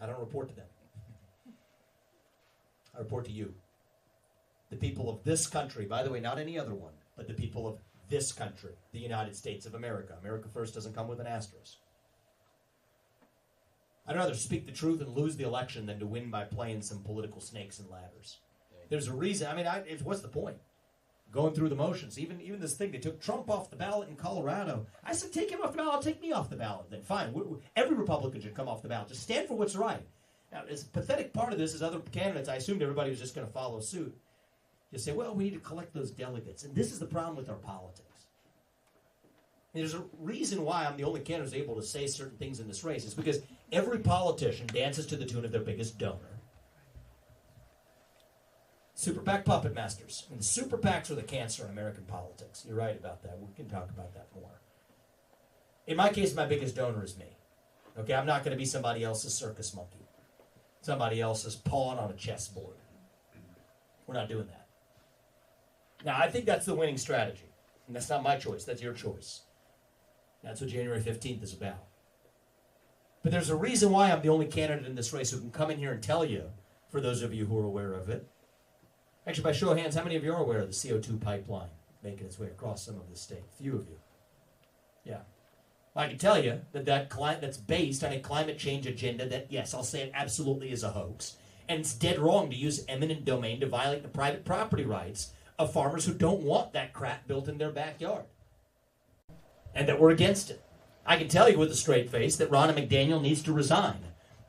I don't report to them. I report to you. The people of this country, by the way, not any other one, but the people of this country, the United States of America. America first doesn't come with an asterisk. I'd rather speak the truth and lose the election than to win by playing some political snakes and ladders. There's a reason. I mean, what's the point? Going through the motions. Even this thing, they took Trump off the ballot in Colorado. I said, take him off the ballot, I'll take me off the ballot. Then fine. Every Republican should come off the ballot. Just stand for what's right. Now, as a pathetic part of this is other candidates, I assumed everybody was just going to follow suit. You say, well, we need to collect those delegates. And this is the problem with our politics. And there's a reason why I'm the only candidate who's able to say certain things in this race. It's because every politician dances to the tune of their biggest donor. Super PAC puppet masters. And the super PACs are the cancer in American politics. You're right about that. We can talk about that more. In my case, my biggest donor is me. Okay, I'm not going to be somebody else's circus monkey. Somebody else's pawn on a chessboard. We're not doing that. Now, I think that's the winning strategy. And that's not my choice. That's your choice. That's what January 15th is about. But there's a reason why I'm the only candidate in this race who can come in here and tell you, for those of you who are aware of it. Actually, by show of hands, how many of you are aware of the CO2 pipeline making its way across some of the state? A few of you. Yeah. I can tell you that that's based on a climate change agenda that, yes, I'll say it absolutely is a hoax. And it's dead wrong to use eminent domain to violate the private property rights of farmers who don't want that crap built in their backyard. And that we're against it. I can tell you with a straight face that Ronna McDaniel needs to resign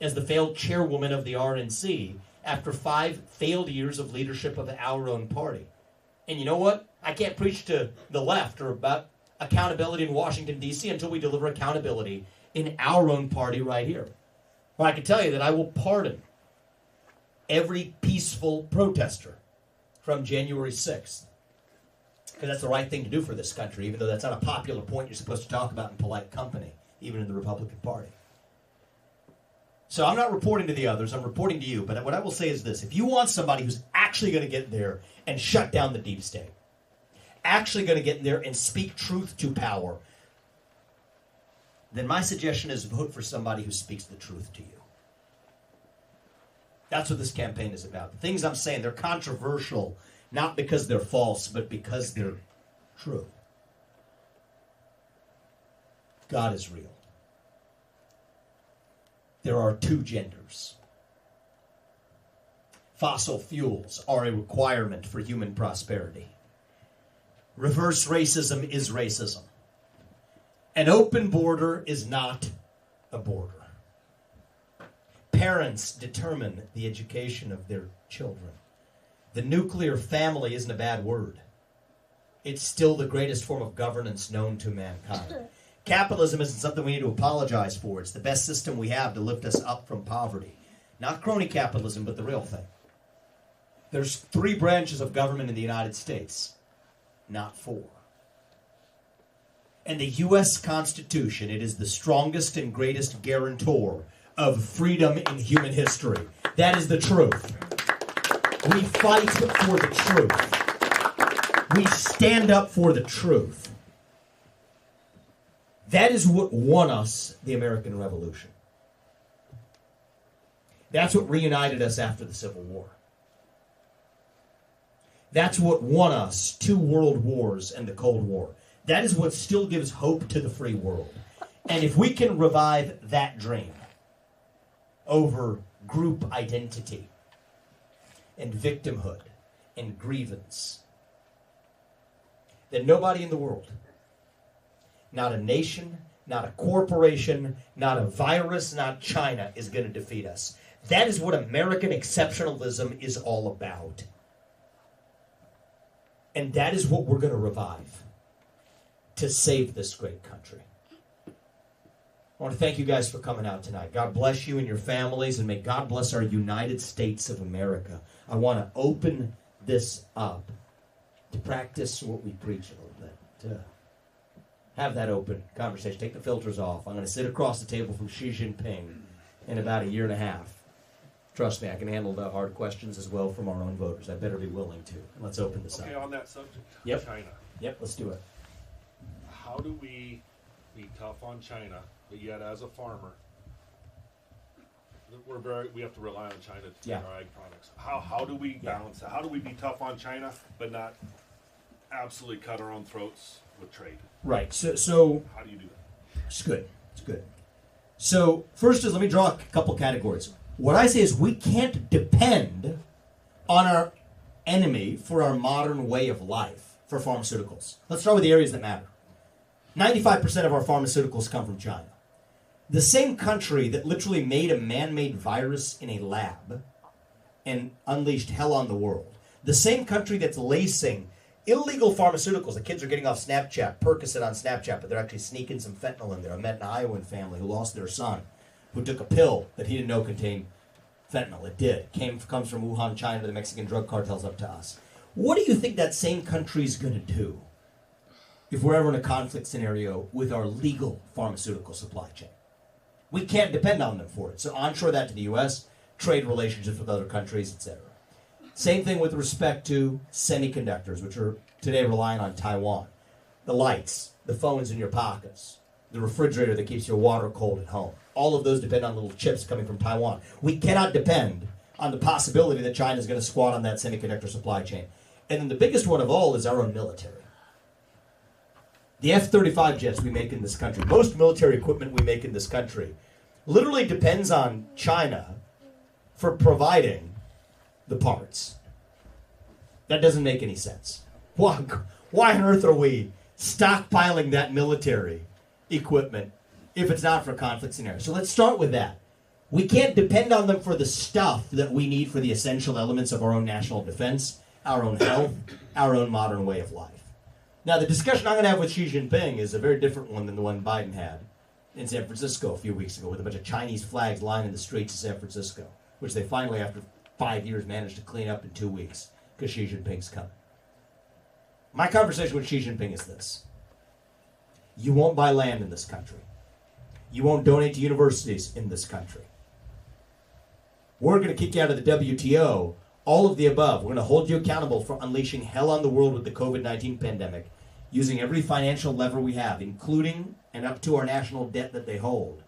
as the failed chairwoman of the RNC after 5 failed years of leadership of our own party. And you know what? I can't preach to the left or about accountability in Washington, D.C. until we deliver accountability in our own party right here. Well, I can tell you that I will pardon every peaceful protester from January 6th. Because that's the right thing to do for this country, even though that's not a popular point you're supposed to talk about in polite company, even in the Republican Party. So I'm not reporting to the others, I'm reporting to you. But what I will say is this. If you want somebody who's actually going to get there and shut down the deep state, actually going to get in there and speak truth to power, then my suggestion is vote for somebody who speaks the truth to you. That's what this campaign is about. The things I'm saying, they're controversial, not because they're false, but because they're true. God is real. There are 2 genders. Fossil fuels are a requirement for human prosperity. Reverse racism is racism. An open border is not a border. Parents determine the education of their children. The nuclear family isn't a bad word. It's still the greatest form of governance known to mankind. Capitalism isn't something we need to apologize for. It's the best system we have to lift us up from poverty. Not crony capitalism, but the real thing. There's 3 branches of government in the United States, not 4. And the U.S. Constitution, it is the strongest and greatest guarantor of freedom in human history. That is the truth. We fight for the truth. We stand up for the truth. That is what won us the American Revolution. That's what reunited us after the Civil War. That's what won us 2 world wars and the Cold War. That is what still gives hope to the free world. And if we can revive that dream over group identity and victimhood and grievance, then nobody in the world, not a nation, not a corporation, not a virus, not China, is going to defeat us. That is what American exceptionalism is all about. And that is what we're going to revive to save this great country. I want to thank you guys for coming out tonight. God bless you and your families, and may God bless our United States of America. I want to open this up to practice what we preach a little bit, to have that open conversation. Take the filters off. I'm going to sit across the table from Xi Jinping in about a year and a half. Trust me, I can handle the hard questions as well from our own voters. I better be willing to. Let's open this up. Okay, on that subject, Yep. China. Yep, let's do it. How do we be tough on China, but yet as a farmer, we have to rely on China to Yeah. take our ag products. How do we balance that? How do we be tough on China but not absolutely cut our own throats with trade? Right. So How do you do that? it's good. It's good. So first is let me draw a couple categories. What I say is we can't depend on our enemy for our modern way of life for pharmaceuticals. Let's start with the areas that matter. 95% of our pharmaceuticals come from China. The same country that literally made a man-made virus in a lab and unleashed hell on the world. The same country that's lacing illegal pharmaceuticals. The kids are getting off Snapchat, Percocet on Snapchat, but they're actually sneaking some fentanyl in there. I met an Iowan family who lost their son, who took a pill that he didn't know contained fentanyl. It did. Comes from Wuhan, China, the Mexican drug cartels up to us. What do you think that same country's going to do if we're ever in a conflict scenario with our legal pharmaceutical supply chain? We can't depend on them for it. So onshore that to the U.S., trade relationships with other countries, etc. Same thing with respect to semiconductors, which are today relying on Taiwan. The lights, the phones in your pockets, the refrigerator that keeps your water cold at home. All of those depend on little chips coming from Taiwan. We cannot depend on the possibility that China is going to squat on that semiconductor supply chain. And then the biggest one of all is our own military. The F-35 jets we make in this country, most military equipment we make in this country, literally depends on China for providing the parts. That doesn't make any sense. Why on earth are we stockpiling that military equipment if it's not for a conflict scenario? So let's start with that. We can't depend on them for the stuff that we need for the essential elements of our own national defense, our own health, our own modern way of life. Now, the discussion I'm going to have with Xi Jinping is a very different one than the one Biden had in San Francisco a few weeks ago with a bunch of Chinese flags lining the streets of San Francisco, which they finally, after 5 years, managed to clean up in 2 weeks because Xi Jinping's coming. My conversation with Xi Jinping is this. You won't buy land in this country. You won't donate to universities in this country. We're going to kick you out of the WTO, all of the above. We're going to hold you accountable for unleashing hell on the world with the COVID-19 pandemic, using every financial lever we have, including and up to our national debt that they hold,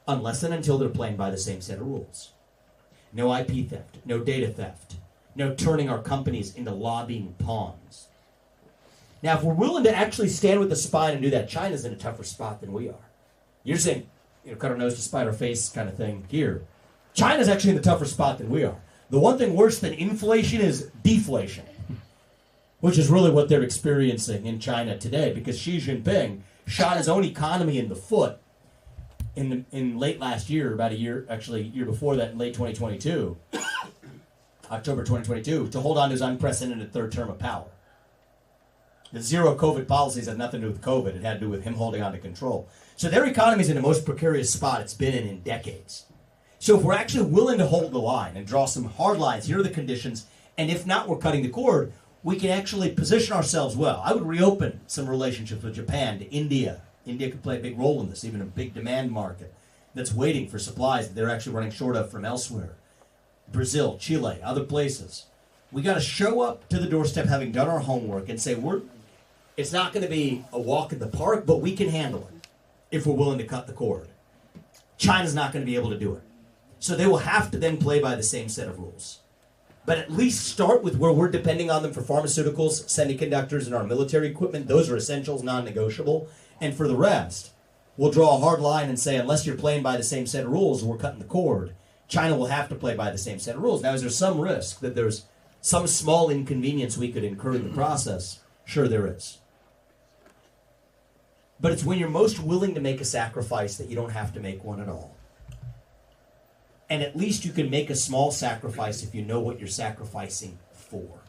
unless and until they're playing by the same set of rules. No IP theft, no data theft, no turning our companies into lobbying pawns. Now, if we're willing to actually stand with the spine and do that, China's in a tougher spot than we are. You're saying, cut our nose to spite our face kind of thing here. China's actually in a tougher spot than we are. The one thing worse than inflation is deflation, which is really what they're experiencing in China today, because Xi Jinping shot his own economy in the foot in late last year, about a year before that, in late 2022, October 2022, to hold on to his unprecedented third term of power. The zero COVID policies had nothing to do with COVID. It had to do with him holding on to control. So their economy is in the most precarious spot it's been in decades. So if we're actually willing to hold the line and draw some hard lines, here are the conditions, and if not, we're cutting the cord, we can actually position ourselves well. I would reopen some relationships with Japan, to India. India could play a big role in this, even a big demand market that's waiting for supplies that they're actually running short of from elsewhere. Brazil, Chile, other places. We got to show up to the doorstep having done our homework and say, it's not going to be a walk in the park, but we can handle it if we're willing to cut the cord. China's not going to be able to do it. So they will have to then play by the same set of rules. But at least start with where we're depending on them for pharmaceuticals, semiconductors, and our military equipment. Those are essentials, non-negotiable. And for the rest, we'll draw a hard line and say, unless you're playing by the same set of rules, we're cutting the cord. China will have to play by the same set of rules. Now, is there some risk that there's some small inconvenience we could incur in the process? Sure, there is. But it's when you're most willing to make a sacrifice that you don't have to make one at all. And at least you can make a small sacrifice if you know what you're sacrificing for.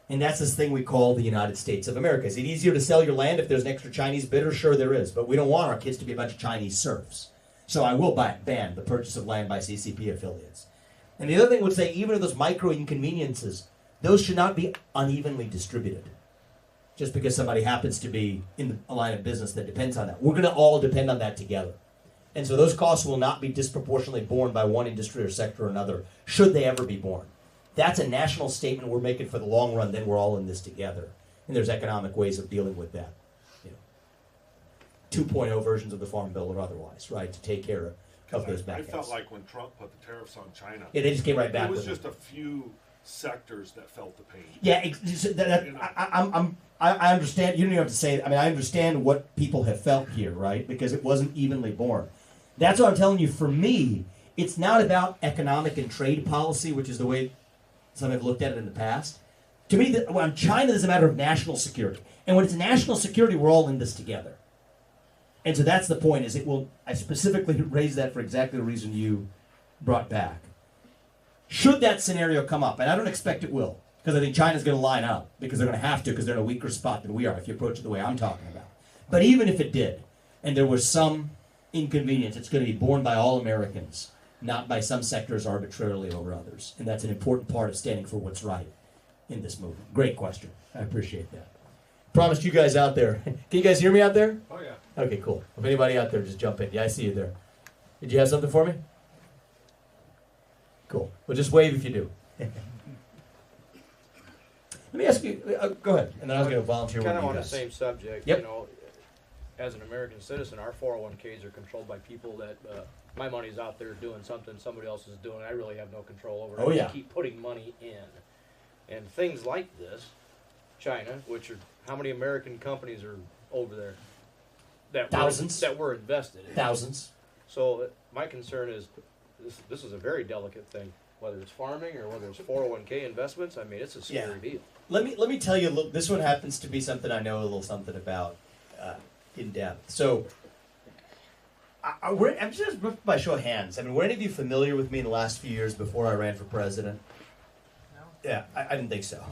And that's this thing we call the United States of America. Is it easier to sell your land if there's an extra Chinese bidder? Sure, there is. But we don't want our kids to be a bunch of Chinese serfs. So I will ban the purchase of land by CCP affiliates. And the other thing would say, even if those micro inconveniences, those should not be unevenly distributed. Just because somebody happens to be in a line of business that depends on that. We're going to all depend on that together. And so those costs will not be disproportionately borne by one industry or sector or another, should they ever be borne. That's a national statement we're making for the long run, then we're all in this together. And there's economic ways of dealing with that. 2.0 versions of the Farm Bill or otherwise, right, to take care of of those I back felt ends. like when Trump put the tariffs on China, Yeah, they just came right back it was with just it. a few sectors that felt the pain. Yeah, I understand. You don't even have to say it. I mean, I understand what people have felt here, right? Because it wasn't evenly borne. That's what I'm telling you. For me, it's not about economic and trade policy, which is the way some have looked at it in the past. To me, on China is a matter of national security. And when it's national security, we're all in this together. And so that's the point, is it will, I specifically raised that for exactly the reason you brought back. Should that scenario come up, and I don't expect it will, because I think China's going to line up, because they're going to have to, because they're in a weaker spot than we are, if you approach it the way I'm talking about. But even if it did, and there was some inconvenience, it's going to be borne by all Americans, not by some sectors arbitrarily over others. And that's an important part of standing for what's right in this movement. Great question. I appreciate that. Promised you guys out there. Can you guys hear me out there? Oh, yeah. Okay, cool. If anybody out there, just jump in. Yeah, I see you there. Did you have something for me? Cool. Well, just wave if you do. Let me ask you, go ahead, and then I was going to volunteer with you Kind of on the guys. same subject, Yep. you know, as an American citizen, our 401ks are controlled by people that my money's out there doing something somebody else is doing. I really have no control over it. Oh, I yeah. just keep putting money in. And things like this, China, which are, how many American companies are over there? Thousands. That were invested in. Thousands. So my concern is, this is a very delicate thing. Whether it's farming or whether it's 401k investments, I mean, it's a scary deal. Let me tell you, look, this one happens to be something I know a little something about in depth. So, I'm just by show of hands. I mean, were any of you familiar with me in the last few years before I ran for president? No. Yeah, I didn't think so.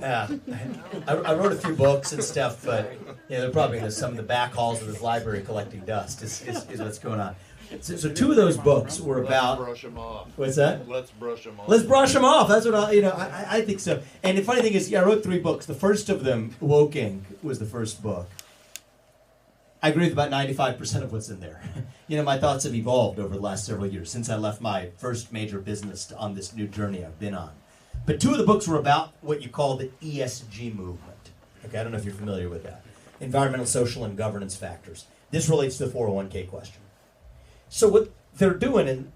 I wrote a few books and stuff, but they're probably in some of the back halls of this library collecting dust. Is what's going on. So two of those books were about. Let's brush them off. What's that? Let's brush them off. Let's brush them off. That's what I think so. And the funny thing is, I wrote 3 books. The first of them, Woking, was the first book. I agree with about 95% of what's in there. My thoughts have evolved over the last several years since I left my first major business on this new journey I've been on. But 2 of the books were about what you call the ESG movement. Okay, I don't know if you're familiar with that. Environmental, social, and governance factors. This relates to the 401k question. So what they're doing, and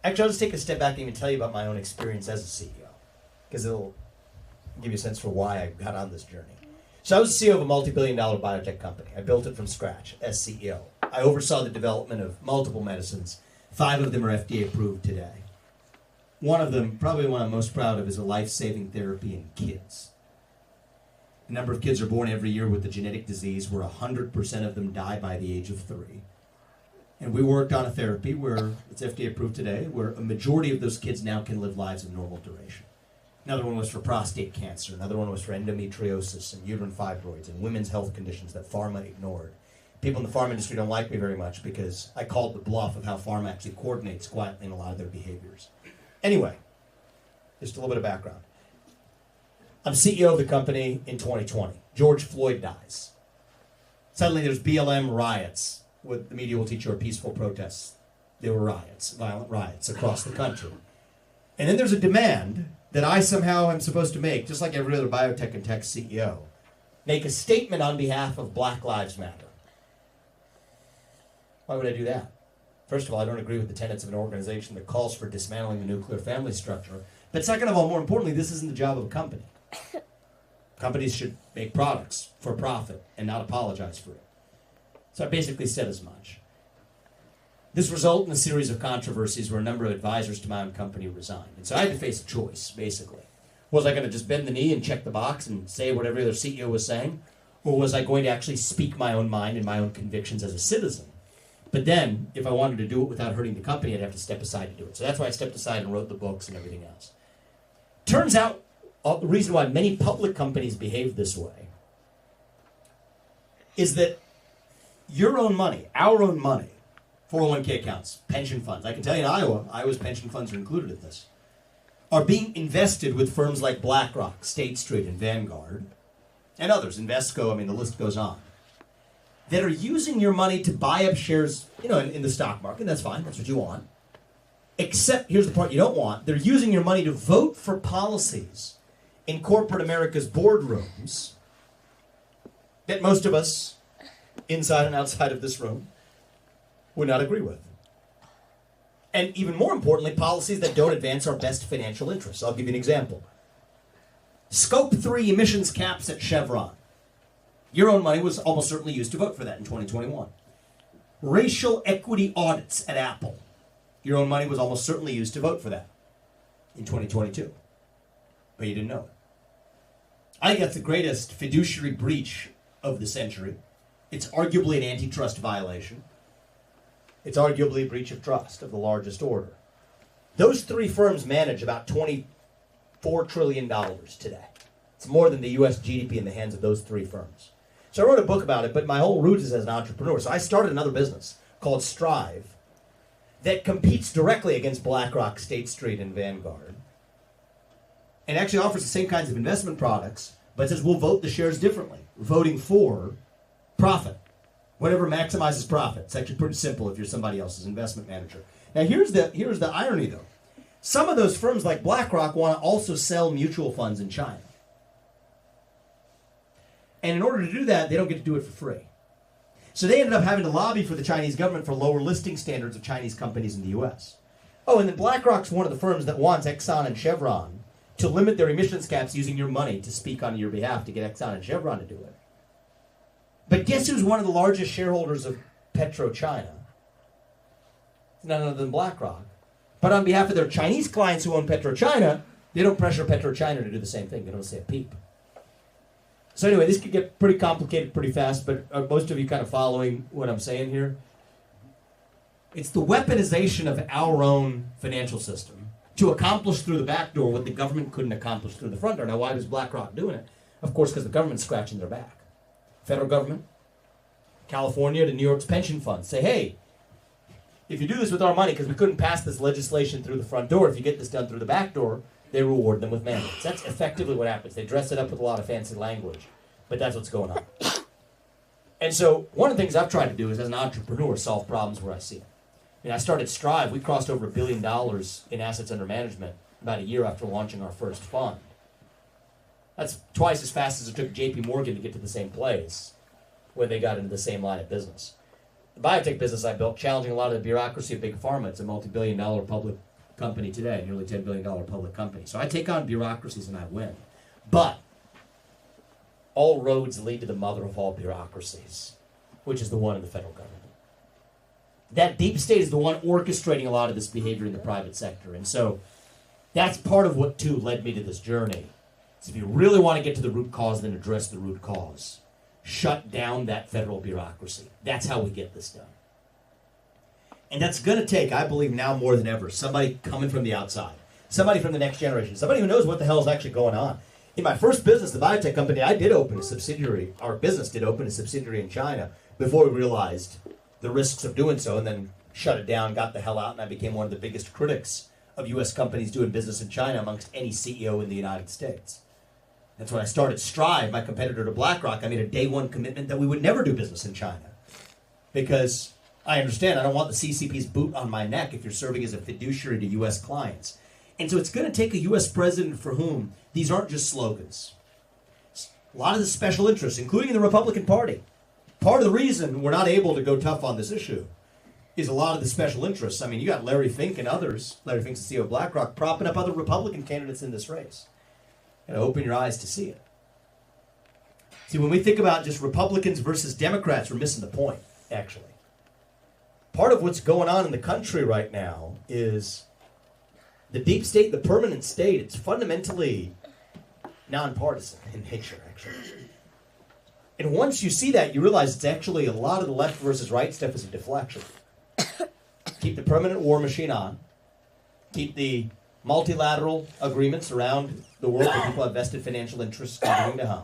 actually I'll just take a step back and even tell you about my own experience as a CEO, because it'll give you a sense for why I got on this journey. So I was the CEO of a multi-billion-dollar biotech company. I built it from scratch as CEO. I oversaw the development of multiple medicines. 5 of them are FDA approved today. One of them, probably one I'm most proud of, is a life-saving therapy in kids. The number of kids are born every year with the genetic disease where 100% of them die by the age of 3. And we worked on a therapy where it's FDA approved today, where a majority of those kids now can live lives of normal duration. Another one was for prostate cancer. Another one was for endometriosis and uterine fibroids and women's health conditions that pharma ignored. People in the pharma industry don't like me very much because I called the bluff of how pharma actually coordinates quietly in a lot of their behaviors. Anyway, just a little bit of background. I'm CEO of the company in 2020. George Floyd dies. Suddenly there's BLM riots. What the media will teach you are peaceful protests. There were riots, violent riots across the country. And then there's a demand that I somehow am supposed to make, just like every other biotech and tech CEO, make a statement on behalf of Black Lives Matter. Why would I do that? First of all, I don't agree with the tenets of an organization that calls for dismantling the nuclear family structure. But second of all, more importantly, this isn't the job of a company. Companies should make products for profit and not apologize for it. So I basically said as much. This resulted in a series of controversies where a number of advisors to my own company resigned. And so I had to face a choice, basically. Was I going to just bend the knee and check the box and say what every other CEO was saying? Or was I going to actually speak my own mind and my own convictions as a citizen? But then, if I wanted to do it without hurting the company, I'd have to step aside to do it. So that's why I stepped aside and wrote the books and everything else. Turns out, the reason why many public companies behave this way is that your own money, our own money, 401k accounts, pension funds, I can tell you in Iowa's pension funds are included in this, are being invested with firms like BlackRock, State Street, and Vanguard, and others, Invesco, the list goes on, that are using your money to buy up shares, in the stock market. That's fine, that's what you want. Except, here's the part you don't want, they're using your money to vote for policies in corporate America's boardrooms that most of us, inside and outside of this room, would not agree with. And even more importantly, policies that don't advance our best financial interests. I'll give you an example. Scope 3 emissions caps at Chevron. Your own money was almost certainly used to vote for that in 2021. Racial equity audits at Apple. Your own money was almost certainly used to vote for that in 2022. But you didn't know it. I think that's the greatest fiduciary breach of the century. It's arguably an antitrust violation. It's arguably a breach of trust of the largest order. Those three firms manage about $24 trillion today. It's more than the U.S. GDP in the hands of those three firms. So I wrote a book about it, but my whole root is as an entrepreneur. So I started another business called Strive that competes directly against BlackRock, State Street, and Vanguard. And actually offers the same kinds of investment products, but says we'll vote the shares differently. We're voting for profit. Whatever maximizes profit. It's actually pretty simple if you're somebody else's investment manager. Now here's the irony though. Some of those firms like BlackRock want to also sell mutual funds in China. And in order to do that, they don't get to do it for free. So they ended up having to lobby for the Chinese government for lower listing standards of Chinese companies in the U.S. Oh, and then BlackRock's one of the firms that wants Exxon and Chevron to limit their emissions caps using your money to speak on your behalf to get Exxon and Chevron to do it. But guess who's one of the largest shareholders of PetroChina? None other than BlackRock. But on behalf of their Chinese clients who own PetroChina, they don't pressure PetroChina to do the same thing. They don't say a peep. So anyway, this could get pretty complicated pretty fast, but are most of you kind of following what I'm saying here? It's the weaponization of our own financial system to accomplish through the back door what the government couldn't accomplish through the front door. Now, why was BlackRock doing it? Of course, because the government's scratching their back. Federal government, California to New York's pension funds say, hey, if you do this with our money, because we couldn't pass this legislation through the front door, if you get this done through the back door, they reward them with mandates. That's effectively what happens. They dress it up with a lot of fancy language, but that's what's going on. And so one of the things I've tried to do is, as an entrepreneur, solve problems where I see them. I started Strive. We crossed over $1 billion in assets under management about a year after launching our first fund. That's twice as fast as it took J.P. Morgan to get to the same place when they got into the same line of business. The biotech business I built, challenging a lot of the bureaucracy of big pharma. It's a multi-billion-dollar public company today, nearly $10 billion public company. So I take on bureaucracies and I win. But all roads lead to the mother of all bureaucracies, which is the one in the federal government. That deep state is the one orchestrating a lot of this behavior in the private sector. And so that's part of what, too, led me to this journey. So if you really want to get to the root cause, then address the root cause. Shut down that federal bureaucracy. That's how we get this done. And that's going to take, I believe now more than ever, somebody coming from the outside. Somebody from the next generation. Somebody who knows what the hell is actually going on. In my first business, the biotech company, I did open a subsidiary. Our business did open a subsidiary in China before we realized the risks of doing so, and then shut it down, got the hell out, and I became one of the biggest critics of U.S. companies doing business in China amongst any CEO in the United States. That's when I started Strive, my competitor to BlackRock. I made a day one commitment that we would never do business in China. Because I understand I don't want the CCP's boot on my neck if you're serving as a fiduciary to U.S. clients. And so it's going to take a U.S. president for whom these aren't just slogans. A lot of the special interests, including the Republican Party. Part of the reason we're not able to go tough on this issue is a lot of the special interests. I mean, you got Larry Fink and others, Larry Fink's the CEO of BlackRock, propping up other Republican candidates in this race. And open your eyes to see it. See, when we think about just Republicans versus Democrats, we're missing the point, actually. Part of what's going on in the country right now is the deep state, the permanent state, it's fundamentally nonpartisan in nature, actually. And once you see that, you realize it's actually a lot of the left versus right stuff is a deflection. Keep the permanent war machine on. Keep the multilateral agreements around the world where people have vested financial interests continuing to hum.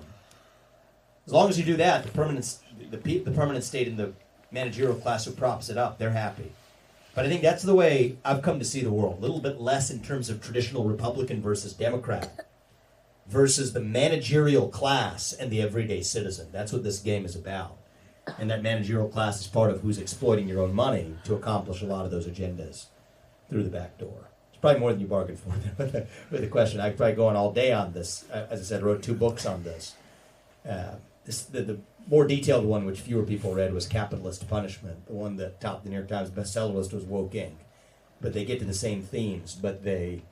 As long as you do that, the permanent state and the managerial class who props it up, they're happy. But I think that's the way I've come to see the world. A little bit less in terms of traditional Republican versus Democrat versus the managerial class and the everyday citizen. That's what this game is about. And that managerial class is part of who's exploiting your own money to accomplish a lot of those agendas through the back door. It's probably more than you bargained for with the question. I could probably go on all day on this. As I said, I wrote 2 books on this. The more detailed one, which fewer people read, was Capitalist Punishment. The one that topped the New York Times bestseller list was Woke Inc. but they get to the same themes, but they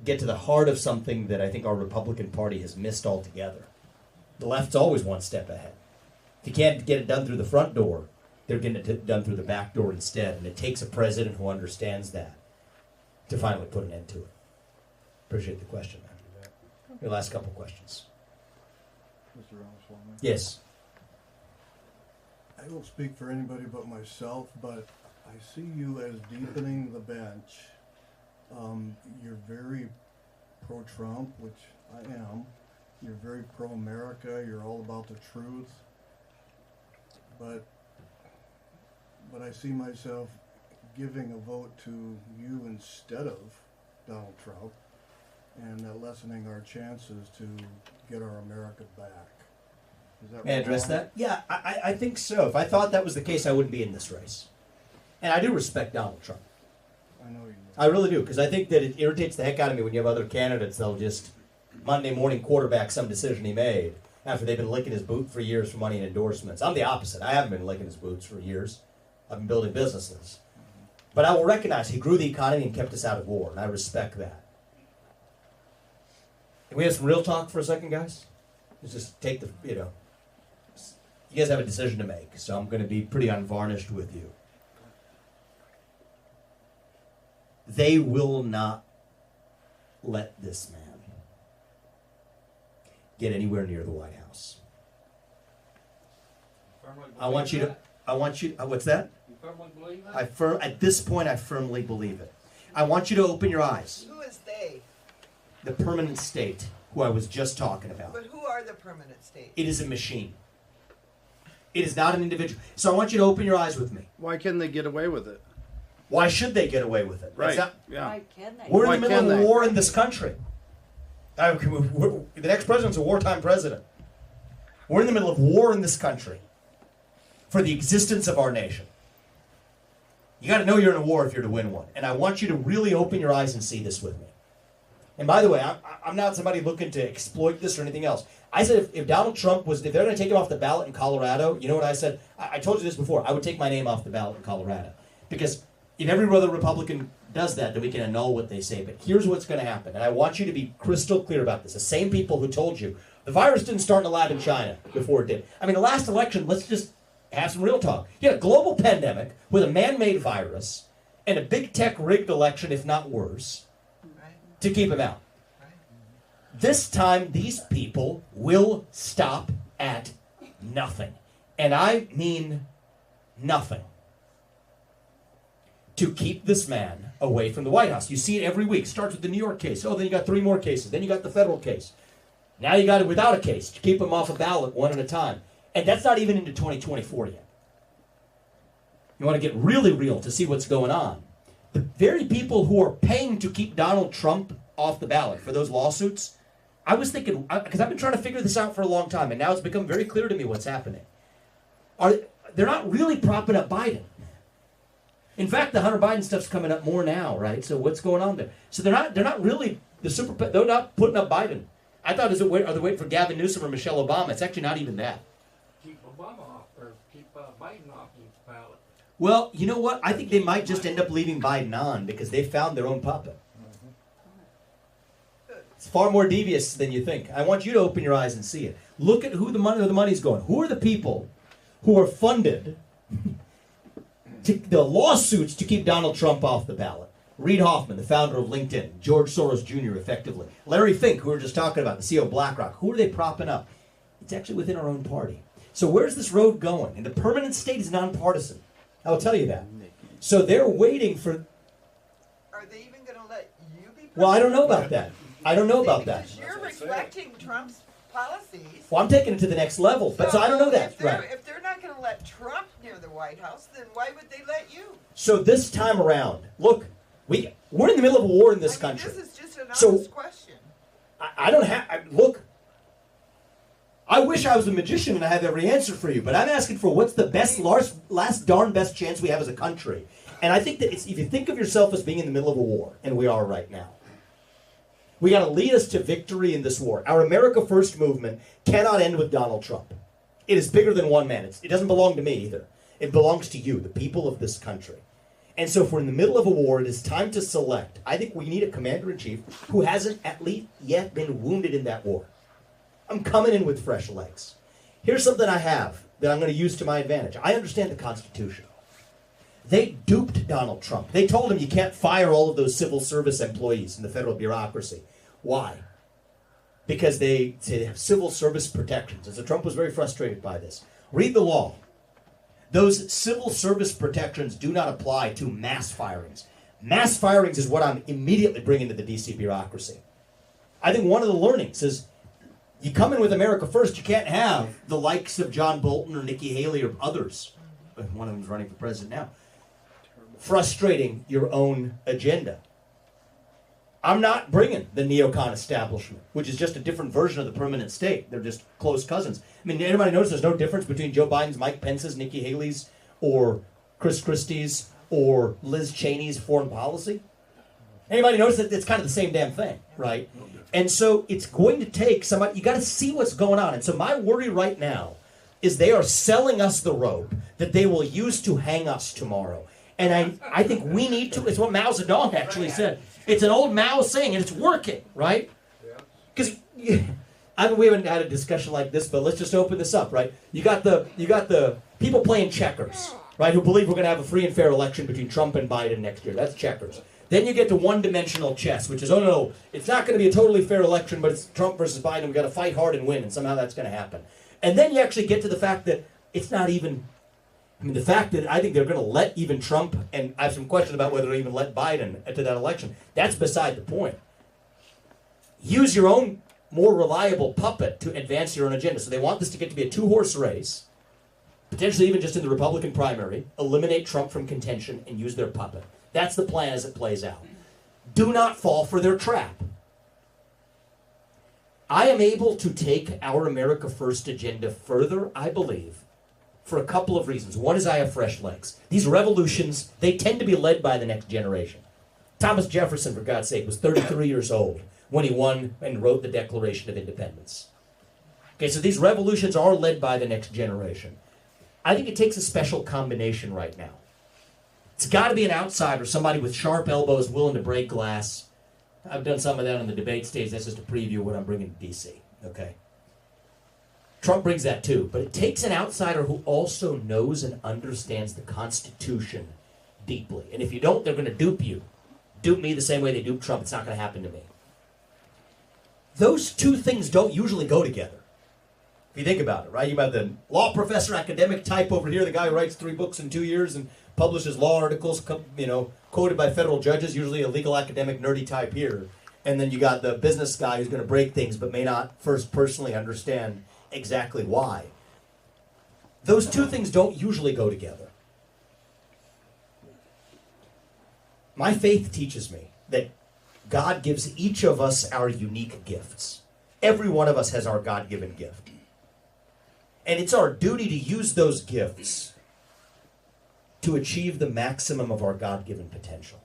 get to the heart of something that I think our Republican Party has missed altogether. The left's always one step ahead. If you can't get it done through the front door, they're getting it done through the back door instead, and it takes a president who understands that to finally put an end to it. Appreciate the question, man. Your last couple questions. Mr. Ramaswamy? Yes. I don't speak for anybody but myself, but I see you as deepening the bench. You're very pro-Trump, which I am. You're very pro-America. You're all about the truth. But I see myself giving a vote to you instead of Donald Trump, and lessening our chances to get our America back. Is that May I address wrong? that? Yeah, I think so. If I thought that was the case, I wouldn't be in this race. And I do respect Donald Trump. I know you do. I really do, because I think that it irritates the heck out of me when you have other candidates that'll just Monday morning quarterback some decision he made after they've been licking his boot for years for money and endorsements. I'm the opposite. I haven't been licking his boots for years. I've been building businesses. But I will recognize he grew the economy and kept us out of war, and I respect that. Can we have some real talk for a second, guys? Let's just take the, you guys have a decision to make, so I'm going to be pretty unvarnished with you. They will not let this man get anywhere near the White House. I want you to, what's that? You firmly believe that? At this point, I firmly believe it. I want you to open your eyes. Who is they? The permanent state, who I was just talking about. But who are the permanent state? It is a machine. It is not an individual. So I want you to open your eyes with me. Why can they get away with it? Why should they get away with it? Right. That's not- Yeah. Why can they? We're Why in the middle can of a they? war in this country. The next president's a wartime president. We're in the middle of war in this country for the existence of our nation. You got to know you're in a war if you're to win one. And I want you to really open your eyes and see this with me. And by the way, I'm not somebody looking to exploit this or anything else. I said if Donald Trump was, if they're going to take him off the ballot in Colorado, you know what I said? I told you this before. I would take my name off the ballot in Colorado. Because if every other Republican does that, then we can annul what they say. But here's what's going to happen. And I want you to be crystal clear about this. The same people who told you the virus didn't start in a lab in China before it did. I mean, the last election, let's just have some real talk. You had a global pandemic with a man-made virus and a big tech rigged election, if not worse, Right? to keep him out. Right? This time, these people will stop at nothing. And I mean nothing to keep this man away from the White House. You see it every week. Starts with the New York case. Oh, then you got 3 more cases. Then you got the federal case. Now you got it without a case to keep him off a ballot one at a time. And that's not even into 2024 yet. You want to get really real to see what's going on. The very people who are paying to keep Donald Trump off the ballot for those lawsuits, I was thinking, because I've been trying to figure this out for a long time, and now it's become very clear to me what's happening. They're not really propping up Biden. In fact, the Hunter Biden stuff's coming up more now, right? So what's going on there? So they're not really they're not putting up Biden. I thought, are they waiting for Gavin Newsom or Michelle Obama? It's actually not even that. Keep Obama off, or keep Biden off the ballot. Well, you know what? I think they might just end up leaving Biden on because they found their own puppet. It's far more devious than you think. I want you to open your eyes and see it. Look at who the money's going. Who are the people who are funded the lawsuits to keep Donald Trump off the ballot? Reid Hoffman, the founder of LinkedIn. George Soros Jr., effectively. Larry Fink, who we were just talking about, the CEO of BlackRock. Who are they propping up? It's actually within our own party. So where's this road going? And the permanent state is nonpartisan. I'll tell you that. So they're waiting for... Are they even going to let you be? Well, I don't know about that. I don't know about that. Because you're reflecting Trump's policies. Well, I'm taking it to the next level, but so I don't know that. Right. If they're not going to let Trump near the White House, then why would they let you? So this time around, look, we're in the middle of a war in this country. This is just an So- honest question. I don't have... Look, I wish I was a magician and I have every answer for you, but I'm asking for what's the best, last darn best chance we have as a country. And I think that if you think of yourself as being in the middle of a war, and we are right now, we got to lead us to victory in this war. Our America First movement cannot end with Donald Trump. It is bigger than one man. It doesn't belong to me either. It belongs to you, the people of this country. And so if we're in the middle of a war, it is time to select. I think we need a commander-in-chief who hasn't at least yet been wounded in that war. I'm coming in with fresh legs. Here's something I have that I'm going to use to my advantage. I understand the Constitution. They duped Donald Trump. They told him you can't fire all of those civil service employees in the federal bureaucracy. Why? Because they have civil service protections. And so Trump was very frustrated by this. Read the law. Those civil service protections do not apply to mass firings. Mass firings is what I'm immediately bringing to the DC bureaucracy. I think one of the learnings is you come in with America First, you can't have the likes of John Bolton or Nikki Haley or others, one of them's running for president now, frustrating your own agenda. I'm not bringing the neocon establishment, which is just a different version of the permanent state. They're just close cousins. I mean, anybody notice there's no difference between Joe Biden's, Mike Pence's, Nikki Haley's, or Chris Christie's, or Liz Cheney's foreign policy? Anybody notice that it's kind of the same damn thing, right? And so it's going to take somebody, you got to see what's going on. And so my worry right now is they are selling us the rope that they will use to hang us tomorrow. And I think we need to, it's what Mao Zedong actually said. It's an old Mao saying, and it's working, right? Because we haven't had a discussion like this, but let's just open this up, right? You got the people playing checkers, right? Who believe we're going to have a free and fair election between Trump and Biden next year. That's checkers. Then you get to one-dimensional chess, which is, oh no, it's not going to be a totally fair election, but it's Trump versus Biden. We've got to fight hard and win, and somehow that's going to happen. And then you actually get to the fact that it's not even. I mean, the fact that I think they're going to let even Trump, and I have some questions about whether they'll even let Biden to that election, that's beside the point. Use your own more reliable puppet to advance your own agenda. So they want this to get to be a two-horse race, potentially even just in the Republican primary, eliminate Trump from contention and use their puppet. That's the plan as it plays out. Do not fall for their trap. I am able to take our America First agenda further, I believe, for a couple of reasons. One is I have fresh legs. These revolutions, they tend to be led by the next generation. Thomas Jefferson, for God's sake, was 33 years old when he won and wrote the Declaration of Independence. Okay, so these revolutions are led by the next generation. I think it takes a special combination right now. It's got to be an outsider, somebody with sharp elbows willing to break glass. I've done some of that on the debate stage. That's just a preview of what I'm bringing to D.C., okay? Trump brings that too, but it takes an outsider who also knows and understands the Constitution deeply. And if you don't, they're going to dupe you. Dupe me the same way they dupe Trump. It's not going to happen to me. Those two things don't usually go together. If you think about it, right? You have the law professor, academic type over here, the guy who writes 3 books in 2 years and publishes law articles, quoted by federal judges, usually a legal academic nerdy type here. And then you got the business guy who's going to break things but may not first personally understand exactly why. Those two things don't usually go together. My faith teaches me that God gives each of us our unique gifts. Every one of us has our God-given gift. And it's our duty to use those gifts to achieve the maximum of our God-given potential.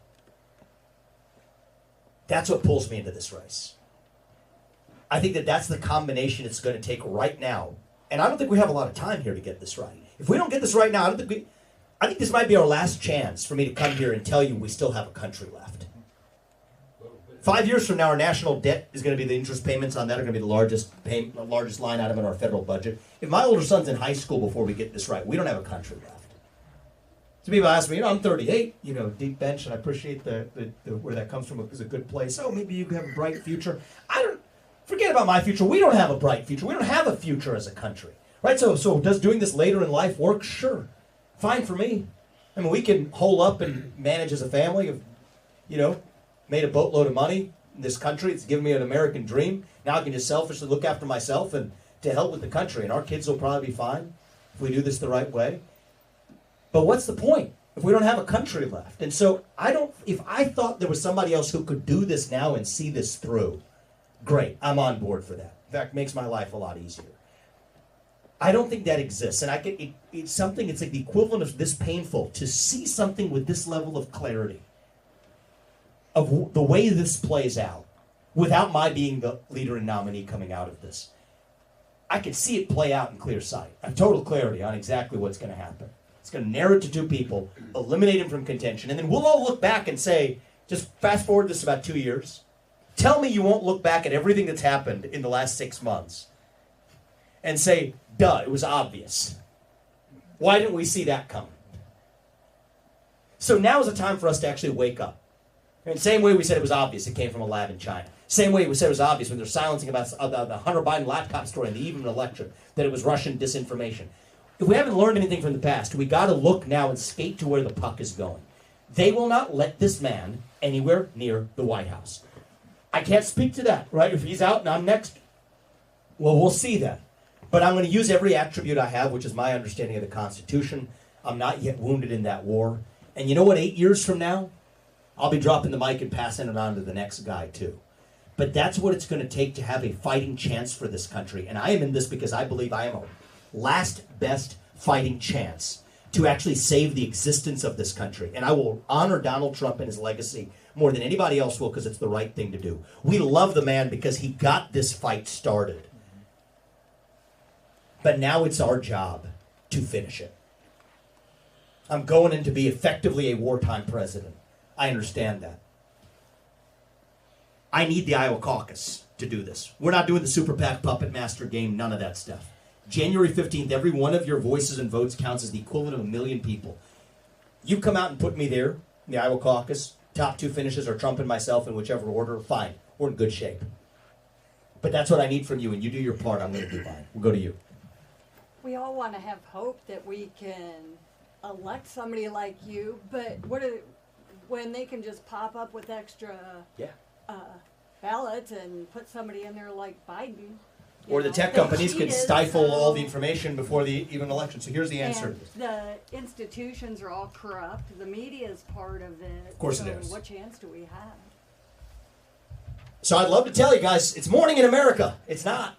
That's what pulls me into this race. I think that that's the combination it's going to take right now. And I don't think we have a lot of time here to get this right. If we don't get this right now, I think this might be our last chance for me to come here and tell you we still have a country left. 5 years from now, our national debt is going to be, the interest payments on that are going to be the largest line item in our federal budget. If my older son's in high school before we get this right, we don't have a country left. So people ask me, I'm 38, deep bench, and I appreciate the where that comes from is a good place. Oh, maybe you have a bright future. Forget about my future. We don't have a bright future. We don't have a future as a country, right? So does doing this later in life work? Sure. Fine for me. I mean, we can hole up and manage as a family of, made a boatload of money in this country. It's given me an American dream. Now I can just selfishly look after myself and to help with the country. And our kids will probably be fine if we do this the right way. But what's the point if we don't have a country left? And so if I thought there was somebody else who could do this now and see this through, great, I'm on board for that. In fact, it makes my life a lot easier. I don't think that exists. And it's like the equivalent of this painful to see something with this level of clarity of the way this plays out without my being the leader and nominee coming out of this. I could see it play out in clear sight. I have total clarity on exactly what's going to happen. It's going to narrow it to 2 people, eliminate him from contention, and then we'll all look back and say, just fast forward this about 2 years. Tell me you won't look back at everything that's happened in the last 6 months and say, duh, it was obvious. Why didn't we see that coming? So now is the time for us to actually wake up. And same way we said it was obvious it came from a lab in China. Same way we said it was obvious when they're silencing about the Hunter Biden laptop story in the eve of an election, that it was Russian disinformation. If we haven't learned anything from the past, we got to look now and skate to where the puck is going. They will not let this man anywhere near the White House. I can't speak to that, right? If he's out and I'm next, well, we'll see then. But I'm going to use every attribute I have, which is my understanding of the Constitution. I'm not yet wounded in that war. And you know what? 8 years from now, I'll be dropping the mic and passing it on to the next guy too. But that's what it's going to take to have a fighting chance for this country. And I am in this because I believe I am a last best fighting chance to actually save the existence of this country. And I will honor Donald Trump and his legacy more than anybody else will, because it's the right thing to do. We love the man because he got this fight started. But now it's our job to finish it. I'm going in to be effectively a wartime president. I understand that. I need the Iowa caucus to do this. We're not doing the super PAC puppet master game, none of that stuff. January 15th, every one of your voices and votes counts as the equivalent of 1 million people. You come out and put me there, in the Iowa caucus, top 2 finishes are Trump and myself in whichever order, fine. We're in good shape. But that's what I need from you, and you do your part, I'm going to do mine. We'll go to you. We all want to have hope that we can elect somebody like you, but when they can just pop up with extra ballots and put somebody in there like Biden. Or the tech companies could stifle all the information before the even election. So here's the answer. And the institutions are all corrupt. The media is part of it. Of course it is. What chance do we have? So I'd love to tell you guys, it's morning in America. It's not.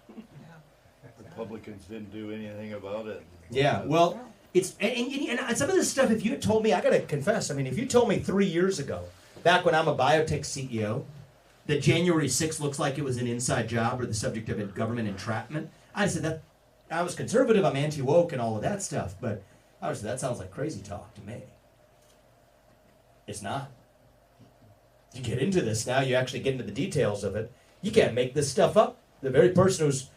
Republicans didn't do anything about it. Yeah, well, it's and some of this stuff, if you had told me, I got to confess, I mean, if you told me 3 years ago, back when I'm a biotech CEO, that January 6th looks like it was an inside job or the subject of a government entrapment, I said that I was conservative, I'm anti-woke and all of that stuff, but I said that sounds like crazy talk to me. It's not. You get into this now, you actually get into the details of it. You can't make this stuff up. The very person who's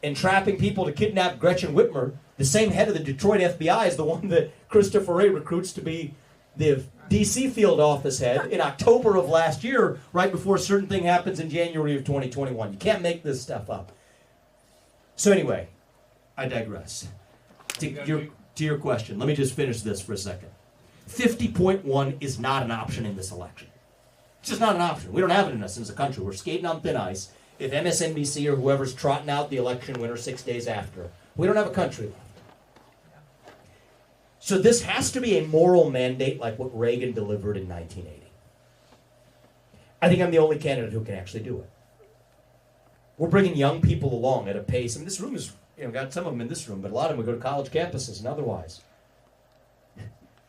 entrapping people to kidnap Gretchen Whitmer, the same head of the Detroit FBI, is the one that Christopher Wray recruits to be the D.C. field office head in October of last year, right before a certain thing happens in January of 2021. You can't make this stuff up. So anyway, I digress. To your question, let me just finish this for a second. 50.1 is not an option in this election. It's just not an option. We don't have it in us as a country. We're skating on thin ice. If MSNBC or whoever's trotting out the election winner 6 days after, we don't have a country left. So this has to be a moral mandate like what Reagan delivered in 1980. I think I'm the only candidate who can actually do it. We're bringing young people along at a pace. I mean, this room is, got some of them in this room, but a lot of them go to college campuses and otherwise.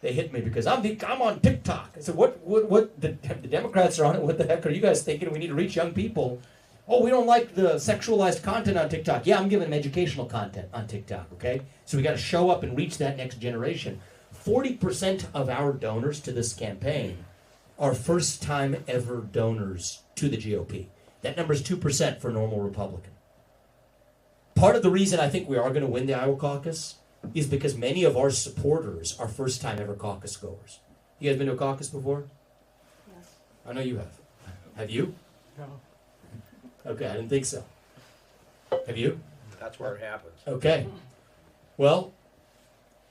They hit me because I'm on TikTok. I said, what the Democrats are on it. What the heck are you guys thinking? We need to reach young people. Oh, we don't like the sexualized content on TikTok. Yeah, I'm giving them educational content on TikTok, okay? So we got to show up and reach that next generation. 40% of our donors to this campaign are first-time ever donors to the GOP. That number is 2% for a normal Republican. Part of the reason I think we are going to win the Iowa caucus is because many of our supporters are first-time ever caucus goers. You guys been to a caucus before? Yes. I know you have. Have you? No. Okay, I didn't think so. Have you? That's where it happens. Okay. Well,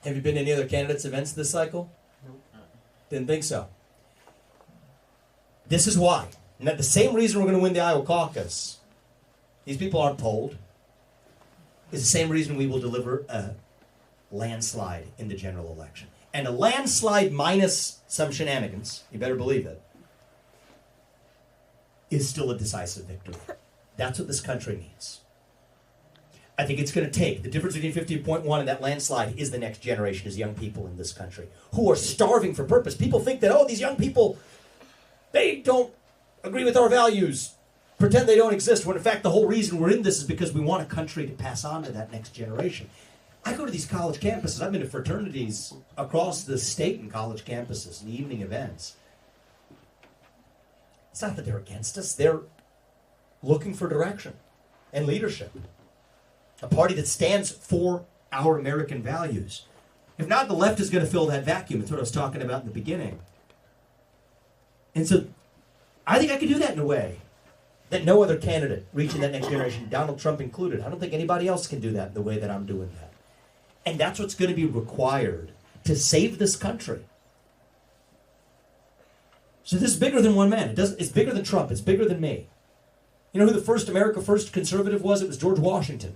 have you been to any other candidates' events this cycle? Nope. Didn't think so. This is why. And the same reason we're going to win the Iowa caucus, these people aren't polled, is the same reason we will deliver a landslide in the general election. And a landslide minus some shenanigans, you better believe it, is still a decisive victory. That's what this country needs. I think it's going to take, the difference between 50.1 and that landslide is the next generation, is young people in this country who are starving for purpose. People think that, oh, these young people, they don't agree with our values, pretend they don't exist, when in fact the whole reason we're in this is because we want a country to pass on to that next generation. I go to these college campuses. I've been to fraternities across the state and college campuses and evening events. It's not that they're against us. They're looking for direction and leadership. A party that stands for our American values. If not, the left is going to fill that vacuum. That's what I was talking about in the beginning. And so I think I can do that in a way that no other candidate reaching that next generation, Donald Trump included, I don't think anybody else can do that in the way that I'm doing that. And that's what's going to be required to save this country. So this is bigger than one man. It's bigger than Trump. It's bigger than me. You know who the first America First conservative was? It was George Washington.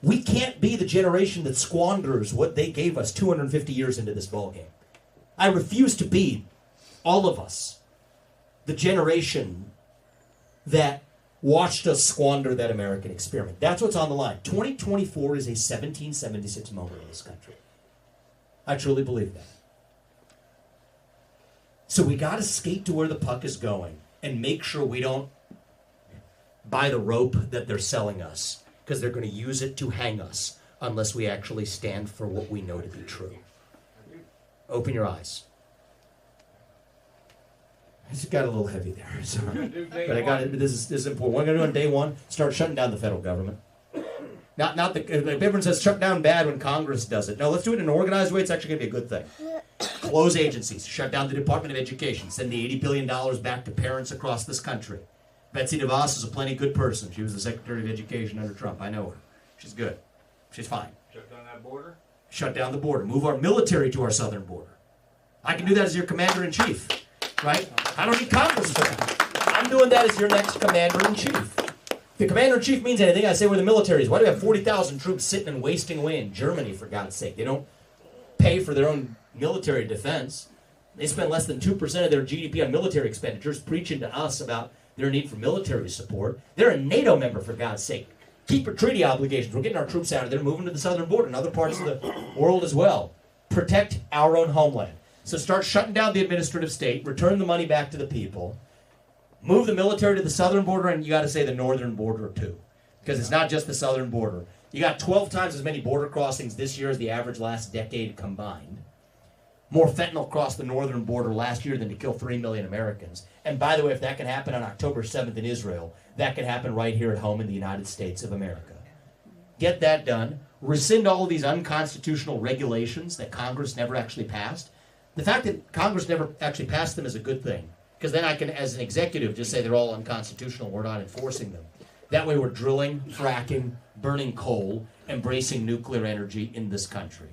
We can't be the generation that squanders what they gave us 250 years into this ballgame. I refuse to be, all of us, the generation that watched us squander that American experiment. That's what's on the line. 2024 is a 1776 moment in this country. I truly believe that. So we got to skate to where the puck is going and make sure we don't buy the rope that they're selling us, because they're going to use it to hang us unless we actually stand for what we know to be true. Open your eyes. It's got a little heavy there, sorry. But I got it. This is important. What we're going to do on day one, start shutting down the federal government. Not the, everyone says shut down bad when Congress does it. No, let's do it in an organized way. It's actually going to be a good thing. Close agencies, shut down the Department of Education, send the $80 billion back to parents across this country. Betsy DeVos is a plenty good person. She was the Secretary of Education under Trump. I know her. She's good. She's fine. Shut down that border? Shut down the border. Move our military to our southern border. I can do that as your commander-in-chief, right? I don't need Congress for that. I'm doing that as your next commander-in-chief. If the commander-in-chief means anything, I say where the military is. Why do we have 40,000 troops sitting and wasting away in Germany, for God's sake? They don't pay for their own military defense. They spend less than 2% of their GDP on military expenditures, preaching to us about their need for military support. They're a NATO member, for God's sake. Keep your treaty obligations. We're getting our troops out of there, moving to the southern border and other parts of the world as well. Protect our own homeland. So start shutting down the administrative state, return the money back to the people, move the military to the southern border, and you got to say the northern border too, because it's not just the southern border. You got 12 times as many border crossings this year as the average last decade combined. More fentanyl crossed the northern border last year than to kill 3 million Americans. And by the way, if that can happen on October 7th in Israel, that can happen right here at home in the United States of America. Get that done. Rescind all of these unconstitutional regulations that Congress never actually passed. The fact that Congress never actually passed them is a good thing, because then I can, as an executive, just say they're all unconstitutional, we're not enforcing them. That way we're drilling, fracking, burning coal, embracing nuclear energy in this country.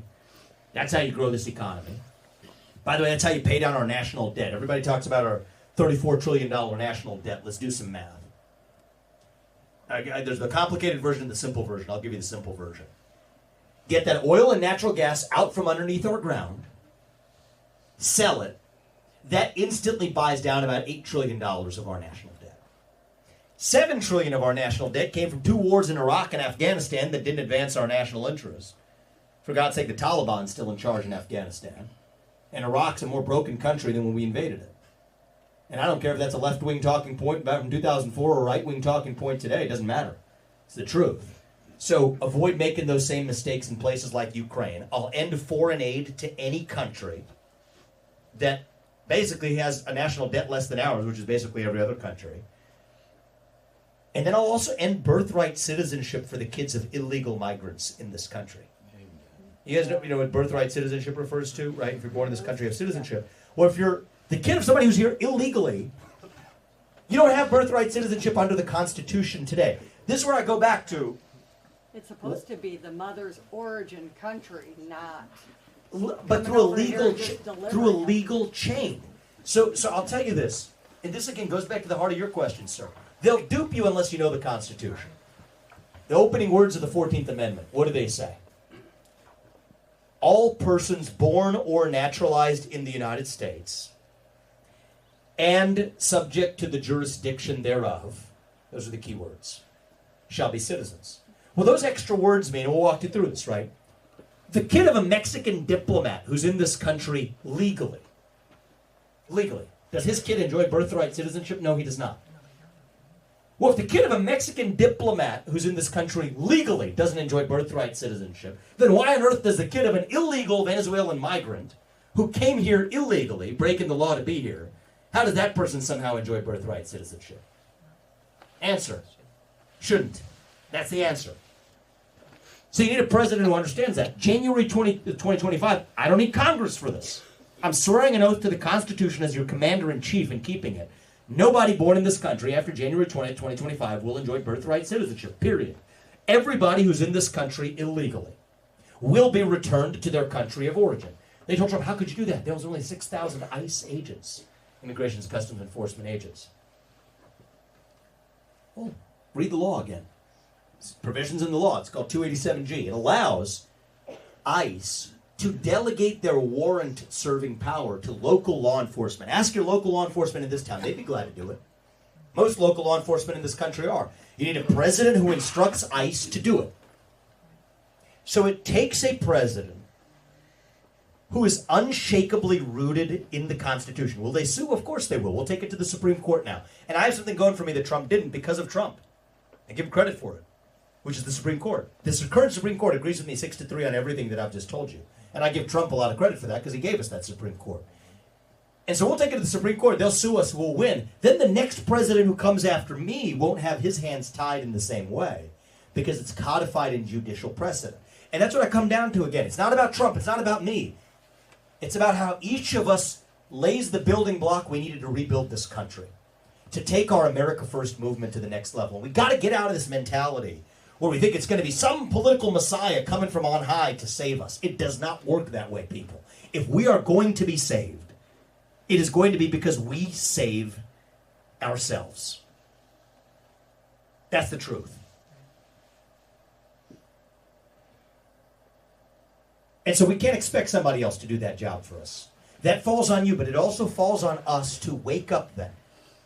That's how you grow this economy. By the way, that's how you pay down our national debt. Everybody talks about our $34 trillion national debt. Let's do some math. There's the complicated version and the simple version. I'll give you the simple version. Get that oil and natural gas out from underneath our ground. Sell it. That instantly buys down about $8 trillion of our national debt. $7 trillion of our national debt came from 2 wars in Iraq and Afghanistan that didn't advance our national interests. For God's sake, the Taliban's still in charge in Afghanistan. And Iraq's a more broken country than when we invaded it. And I don't care if that's a left-wing talking point back from 2004 or a right-wing talking point today. It doesn't matter. It's the truth. So avoid making those same mistakes in places like Ukraine. I'll end foreign aid to any country that basically has a national debt less than ours, which is basically every other country. And then I'll also end birthright citizenship for the kids of illegal migrants in this country. You guys know what birthright citizenship refers to, right? If you're born in this country, you have citizenship. Well, if you're the kid of somebody who's here illegally, you don't have birthright citizenship under the Constitution today. This is where I go back to. It's supposed to be the mother's origin country, not. But through a legal chain. So I'll tell you this, and this again goes back to the heart of your question, sir. They'll dupe you unless you know the Constitution. The opening words of the 14th Amendment, what do they say? All persons born or naturalized in the United States and subject to the jurisdiction thereof, those are the key words, shall be citizens. Well, those extra words mean, and we'll walk you through this, right? The kid of a Mexican diplomat who's in this country legally, does his kid enjoy birthright citizenship? No, he does not. Well, if the kid of a Mexican diplomat who's in this country legally doesn't enjoy birthright citizenship, then why on earth does the kid of an illegal Venezuelan migrant who came here illegally, breaking the law to be here, how does that person somehow enjoy birthright citizenship? Answer: shouldn't. That's the answer. So you need a president who understands that. January 2025, I don't need Congress for this. I'm swearing an oath to the Constitution as your commander-in-chief and keeping it. Nobody born in this country after January 20th, 2025 will enjoy birthright citizenship, period. Everybody who's in this country illegally will be returned to their country of origin. They told Trump, how could you do that? There was only 6,000 ICE agents, Immigration and Customs Enforcement agents. Well, read the law again. It's provisions in the law. It's called 287G. It allows ICE to delegate their warrant-serving power to local law enforcement. Ask your local law enforcement in this town. They'd be glad to do it. Most local law enforcement in this country are. You need a president who instructs ICE to do it. So it takes a president who is unshakably rooted in the Constitution. Will they sue? Of course they will. We'll take it to the Supreme Court now. And I have something going for me that Trump didn't because of Trump. I give him credit for it, which is the Supreme Court. The current Supreme Court agrees with me 6-3 on everything that I've just told you. And I give Trump a lot of credit for that because he gave us that Supreme Court. And so we'll take it to the Supreme Court. They'll sue us. We'll win. Then the next president who comes after me won't have his hands tied in the same way because it's codified in judicial precedent. And that's what I come down to again. It's not about Trump. It's not about me. It's about how each of us lays the building block we needed to rebuild this country, to take our America First movement to the next level. We got to get out of this mentality where we think it's going to be some political messiah coming from on high to save us. It does not work that way, people. If we are going to be saved, it is going to be because we save ourselves. That's the truth. And so we can't expect somebody else to do that job for us. That falls on you, but it also falls on us to wake up then,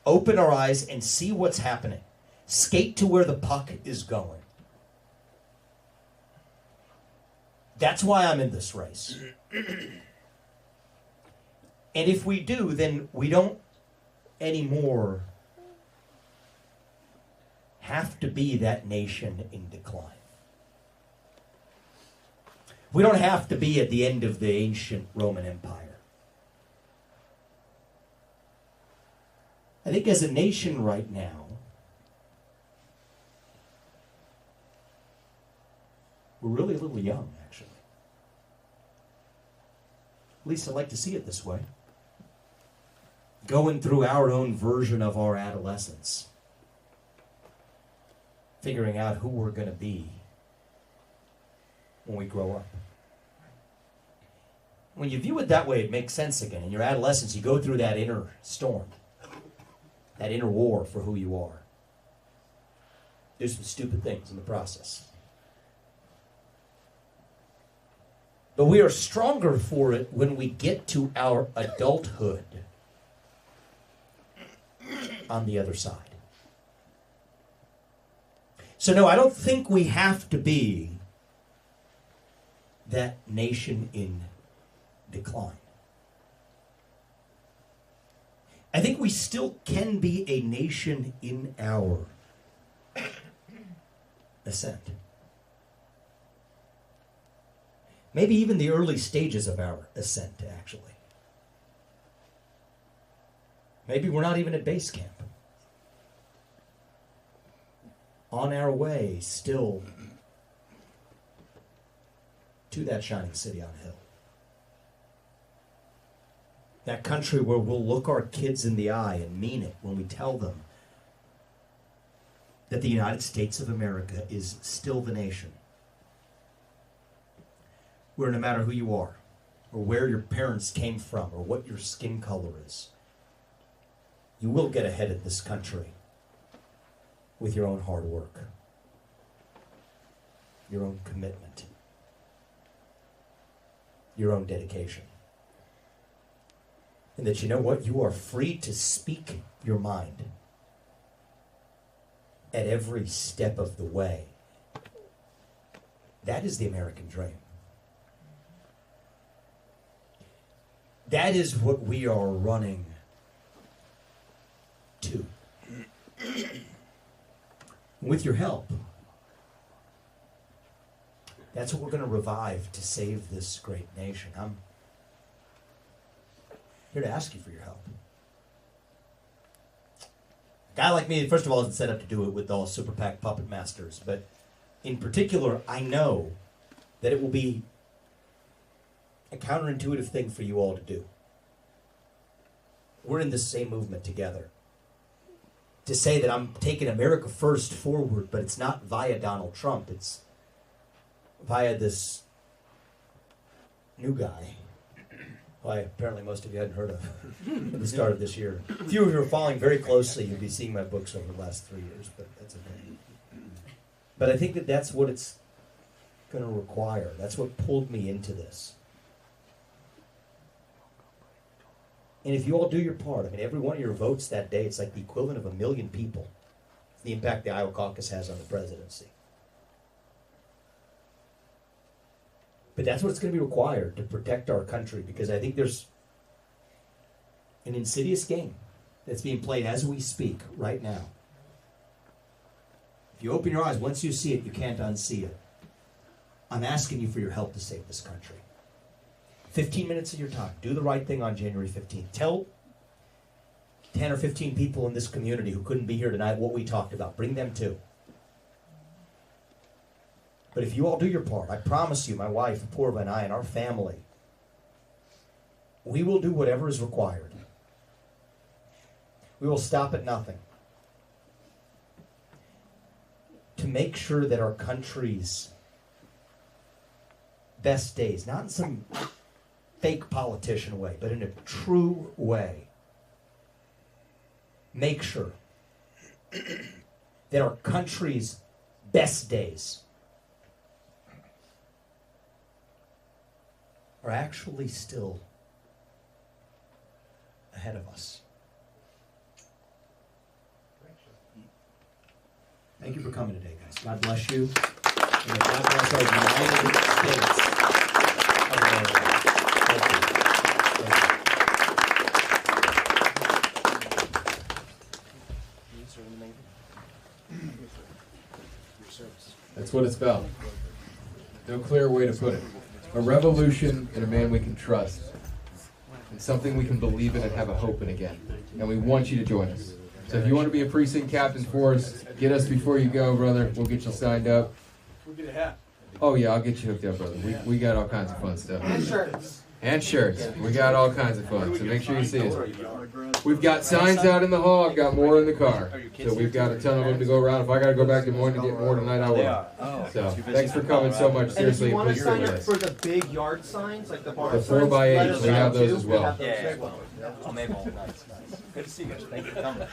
open our eyes and see what's happening. Skate to where the puck is going. That's why I'm in this race. And if we do, then we don't anymore have to be that nation in decline. We don't have to be at the end of the ancient Roman Empire. I think as a nation right now, we're really a little young, actually. At least I like to see it this way. Going through our own version of our adolescence. Figuring out who we're going to be when we grow up. When you view it that way, it makes sense again. In your adolescence, you go through that inner storm. That inner war for who you are. Do some stupid things in the process. But we are stronger for it when we get to our adulthood on the other side. So no, I don't think we have to be that nation in decline. I think we still can be a nation in our ascent. Maybe even the early stages of our ascent, actually. Maybe we're not even at base camp. On our way still to that shining city on a hill. That country where we'll look our kids in the eye and mean it when we tell them that the United States of America is still the nation. Where no matter who you are, or where your parents came from, or what your skin color is, you will get ahead of this country with your own hard work, your own commitment, your own dedication. And that you know what? You are free to speak your mind at every step of the way. That is the American dream. That is what we are running to. With your help, that's what we're going to revive to save this great nation. I'm here to ask you for your help. A guy like me, first of all, isn't set up to do it with all super PAC puppet masters, but in particular, I know that it will be a counterintuitive thing for you all to do. We're in this same movement together. To say that I'm taking America first forward, but it's not via Donald Trump, it's via this new guy, who apparently most of you hadn't heard of at the start of this year. A few of you are following very closely. You'll be seeing my books over the last 3 years, but that's okay. But I think that that's what it's going to require. That's what pulled me into this. And if you all do your part, I mean, every one of your votes that day, it's like the equivalent of 1 million people. The impact the Iowa caucus has on the presidency. But that's what's going to be required to protect our country, because I think there's an insidious game that's being played as we speak right now. If you open your eyes, once you see it, you can't unsee it. I'm asking you for your help to save this country. 15 minutes of your time. Do the right thing on January 15th. Tell 10 or 15 people in this community who couldn't be here tonight what we talked about. Bring them too. But if you all do your part, I promise you, my wife, Purva, and I, and our family, we will do whatever is required. We will stop at nothing to make sure that our country's best days, not in some fake politician way, but in a true way, make sure that our country's best days are actually still ahead of us. Thank you for coming today, guys. God bless you. And God bless our United States of America. Thank you. That's what it's about. No clearer way to put it. A revolution and a man we can trust. And something we can believe in and have a hope in again. And we want you to join us. So if you want to be a precinct captain for us, get us before you go, brother. We'll get you signed up. We'll get a hat. Oh yeah, I'll get you hooked up, brother. We got all kinds of fun stuff. And shirts. And shirts. We got all kinds of fun. So make sure you see us. We've got signs out in the hall. I've got more in the car. So we've got a ton of them to go around. If I got to go back to morning to get more tonight, I will. So thanks for coming so much. Seriously, and if you want to appreciate sign up this. for the big yard signs, like the bar The signs, 4x8, we have those as well. Yeah. Oh, Mabel, nice. Good to see you guys. Thank you for coming.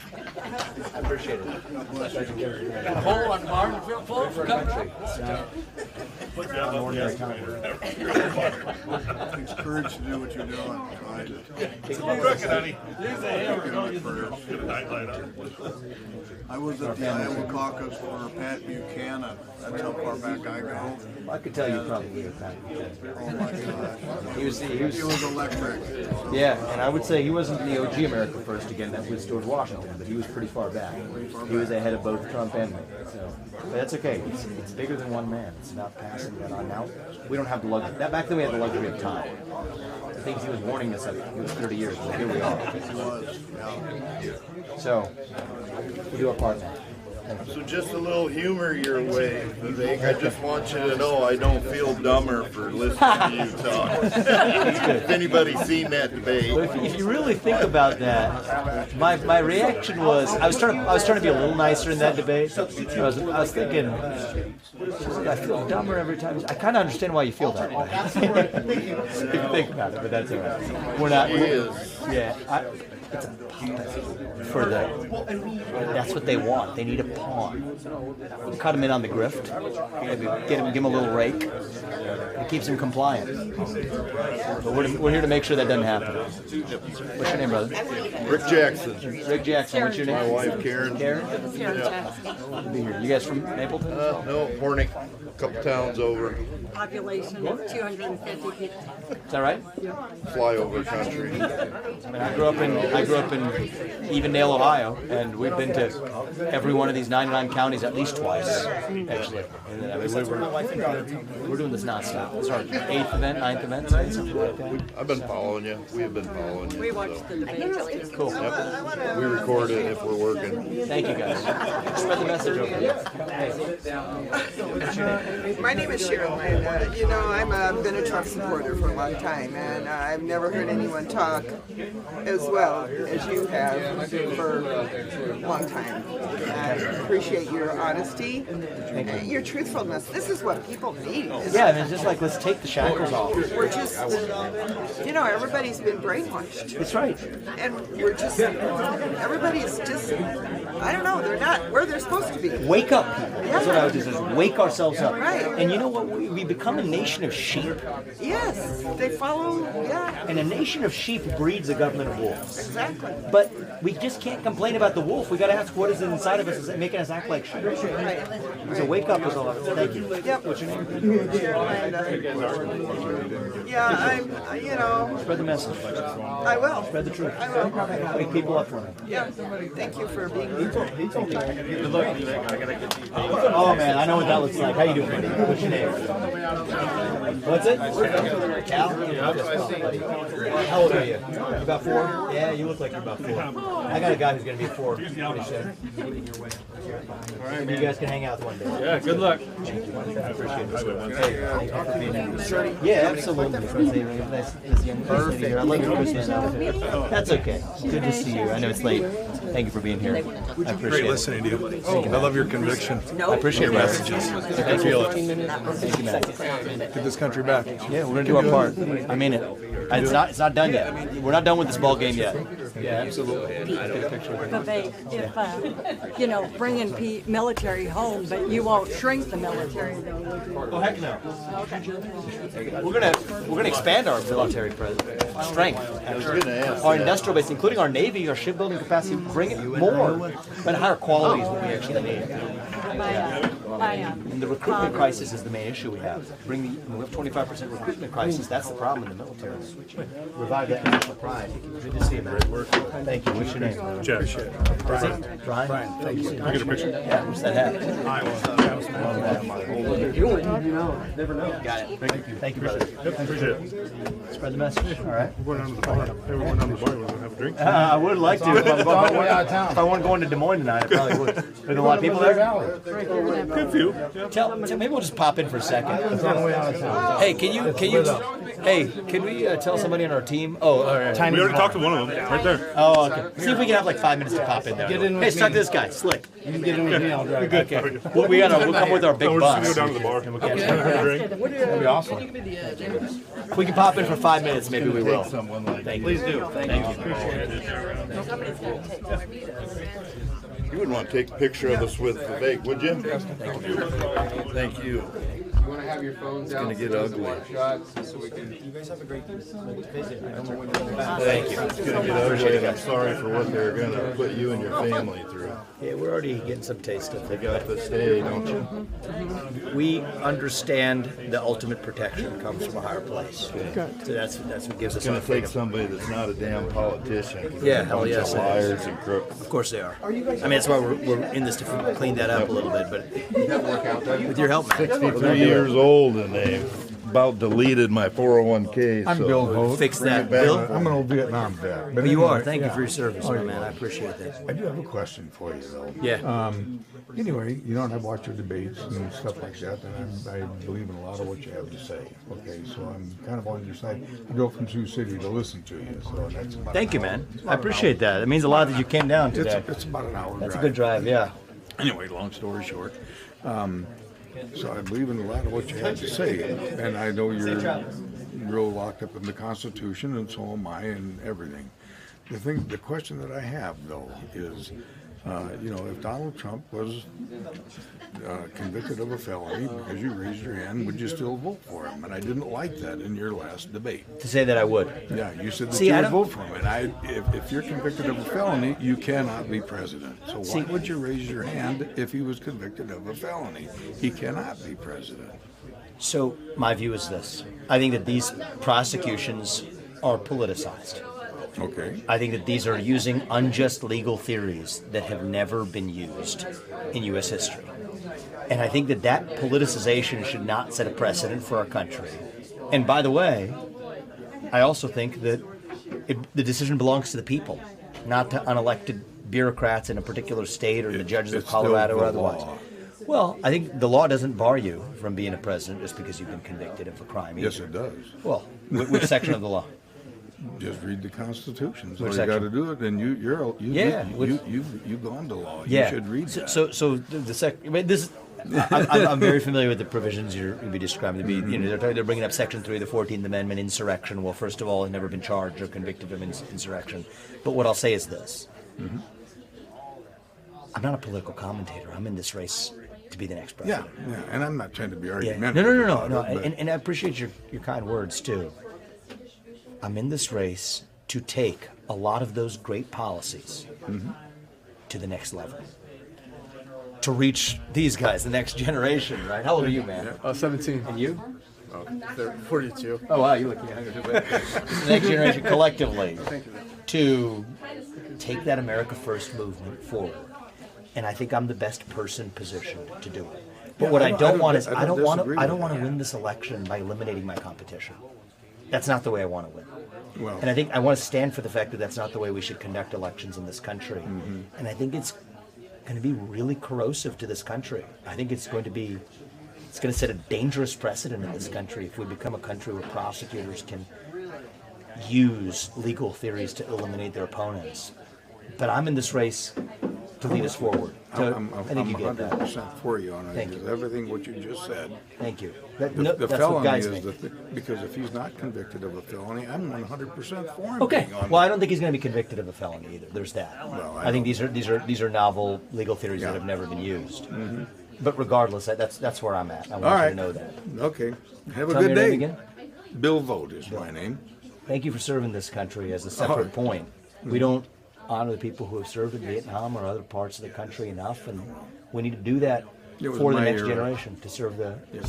I appreciate it. Got a hole on the barn, feel full for coming up. Put down the ordinary Takes courage to do what you're doing. Crooked, honey. Get a nightlight on. I was at the Iowa caucus for Pat Buchanan. That's how far back I go. I could tell you probably were Pat. Oh my gosh. He He was electric. yeah, and I would say he wasn't the OG America First again. That was George Washington, but he was pretty far back. He was ahead of both Trump and me. So, but that's okay. It's bigger than one man. It's not passing that on now. We don't have the luxury. Back then we had the luxury of time. The things he was warning us of, it was 30 years. But here we are. So we do our part now. So just a little humor your way, Vivek. I just want you to know I don't feel dumber for listening to you talk. If anybody's seen that debate. If you really think about that, my reaction was I was trying to be a little nicer in that debate. I was thinking I feel dumber every time. I kind of understand why you feel that way. If you think about it, but that's all right. We're not. Yeah. It's a for the. That's what they want. They need a pawn. Cut him in on the grift. Maybe give him a little rake. It keeps him compliant. But we're here to make sure that doesn't happen. What's your name, brother? Rick Jackson. Rick Jackson. What's your name? My wife, Karen. Karen. Yeah. Good to be here. You guys from Mapleton? No, Hornick. A couple towns over. Population of 250 people. Is that right? Flyover country. I mean, I grew up in Evendale, Ohio, and we've been to every one of these 99 counties at least twice, actually. And I mean, we're doing this nonstop. It's our 8th event, 9th event, something like that. I've been following you. We have been following you. We watched the debate. Cool. We record it if we're working. Thank you, guys. Spread the message over here. My name is Cheryl, and you know, I've been a Trump supporter for a long time, and I've never heard anyone talk as well as you have for a long time. I appreciate your honesty, and your truthfulness. This is what people need. Yeah, I mean, it's just like, let's take the shackles off. We're just, you know, everybody's been brainwashed. That's right. And we're just, everybody's just, I don't know, they're not where they're supposed to be. Wake up, people. That's what I would do, is wake ourselves up. Right. And you know what? We become a nation of sheep. Yes, they follow, yeah. And a nation of sheep breeds a government of wolves. Exactly. But we just can't complain about the wolf. We got to ask what is inside of us is making us act like sheep. Right. So wake up is all. Thank you. Yep. What's your name? Yeah, you know, Spread the message. I will. Spread the truth. I will. Wake people up for me. Yeah. Thank you for being here. Oh man, I know what that looks like. How you doing, buddy? What's your name? What's it? Cal? How old are you? You about 4? Yeah, you look like you're about 4. I got a guy who's gonna be 4 pretty soon. Maybe you guys can hang out one day. Yeah, good luck. I appreciate it. Yeah, absolutely. Nice young person here. I love your Christmas outfit. That's okay. Good to see you. I know it's late. Thank you for being here. I appreciate Great it. listening to you. I love your conviction. I appreciate your messages. I can feel it. Thank you, man. Get this country back. Yeah, we're gonna do our part. I mean it. It's not done yet. We're not done with this ball game yet. Yeah, absolutely. Vivek, if, you know, bringing military home, but you won't shrink the military, though, would you? Oh heck no. We're gonna expand our military strength. Our industrial base, including our Navy, our shipbuilding capacity, bring it more, but higher quality is what we actually need. And the recruitment crisis is the main issue we have. We have 25% recruitment crisis. That's the problem in the military. Revive that national pride. Good to see you, man. Thank you. What's your name? Jeff. Brian. Brian. Thank you. Can I get a picture? Yeah. What's that hat? Never know. Got it. Thank you, brother. Yep, appreciate it. Spread the message. All right. We're going down to the bar. Everyone down to the bar. We're going to have a drink. I would like to. If I want to go into Des Moines tonight, I probably would. There's a lot of people there. Good few. Maybe we'll just pop in for a second. Hey, can we tell somebody on our team? Oh, all right. We already talked to one of them. Right there. Oh, okay. See if we can have like 5 minutes to pop in there. Hey, talk to this guy, Slick. You can get in with me. I'll drive. Okay. We'll come with our big We're bus. just going to go down to the bar. That'd be awesome. If we can pop in for 5 minutes, maybe we will. Thank you. Please do. Thank you. You wouldn't want to take a picture of us with Vivek, would you? Thank you. You want to have your phones out? It's gonna get ugly. Shots so we can. You guys have a great visit. Thank you. It's gonna get ugly, and I'm sorry for what they're gonna put you and your family through. Yeah, we're already getting some taste of They it. got to stay, don't you? We understand the ultimate protection comes from a higher place. So that's what gives us. It's gonna our take freedom. somebody that's not a damn politician. Yeah, hell yes, it is. Liars and crooks. Of course they are. I mean, that's why we're in this to clean that up a little bit. But with your help, man, 63 years old, and they about deleted my 401k. I'm so Bill Hope. fix bring that. it back. Bill, I'm an old Vietnam vet. but you are. anyway, Thank you yeah. for your service, Oh, my yeah. man. I appreciate that. I do have a question for you, though. Yeah. Anyway, you know, I've watched your debates and stuff like that, and I believe in a lot of what you have to say. Okay, so I'm kind of on your side. I drove from Sioux City to listen to you, so that's about Thank you, an hour. man. It's I about an appreciate that. It means a lot that you came down hour. today. It's about an hour. That's a good drive. Yeah. Anyway, long story short, so I believe in a lot of what you have to say, and I know you're real locked up in the Constitution, and so am I, and everything. The question that I have though is, you know, if Donald Trump was convicted of a felony because you raised your hand, would you still vote for him? And I didn't like that in your last debate. To say that I would. Yeah, you said that See, you I would don't- vote for him, and if you're convicted of a felony, you cannot be president. So why would you raise your hand if he was convicted of a felony? He cannot be president. So my view is this: I think that these prosecutions are politicized. Okay. I think that these are using unjust legal theories that have never been used in U.S. history. And I think that that politicization should not set a precedent for our country. And by the way, I also think that the decision belongs to the people, not to unelected bureaucrats in a particular state or the judges of Colorado or otherwise. Law. Well, I think the law doesn't bar you from being a president just because you've been convicted of a crime. Yes, either. it does. Well, which section of the law? Just read the Constitution. So Which you got to section? do it, and you've gone to law. Yeah. You should read that. So this. I'm very familiar with the provisions you're going to be describing. To be, they're bringing up Section 3 of the 14th Amendment, insurrection. Well, first of all, I've never been charged or convicted of insurrection. But what I'll say is this. Mm-hmm. I'm not a political commentator. I'm in this race to be the next president. Yeah, and I'm not trying to be Yeah. argumentative. No. about it, but- And I appreciate your kind words, too. I'm in this race to take a lot of those great policies to the next level. To reach these guys, the next generation, right? How old are you, man? 17. And you? They're 42. Oh, wow, you look younger too. The next generation collectively to take that America First movement forward. And I think I'm the best person positioned to do it. But what I don't want is I don't want to win this election by eliminating my competition. That's not the way I want to win. Well, And I think I want to stand for the fact that that's not the way we should conduct elections in this country. And I think it's going to be really corrosive to this country. I think it's going to set a dangerous precedent in this country if we become a country where prosecutors can use legal theories to eliminate their opponents. But I'm in this race to lead us forward. So I'm I think you get that. 100% for you on it. Thank you. Everything what you just said. Thank you. The That's what felony guides is me. because if he's not convicted of a felony, I'm 100% for him. Okay. being on Well, I don't think he's going to be convicted of a felony either. There's that. Well, I think these are novel legal theories that have never been used. But regardless, that's where I'm at. I want All you right. to know that. Okay. Have a Tell me good your day. name again? Bill Vogt is my name. Thank you for serving this country as a separate point. We don't honor the people who have served in Vietnam or other parts of the country enough, and we need to do that It was for the my next era. generation to serve the. It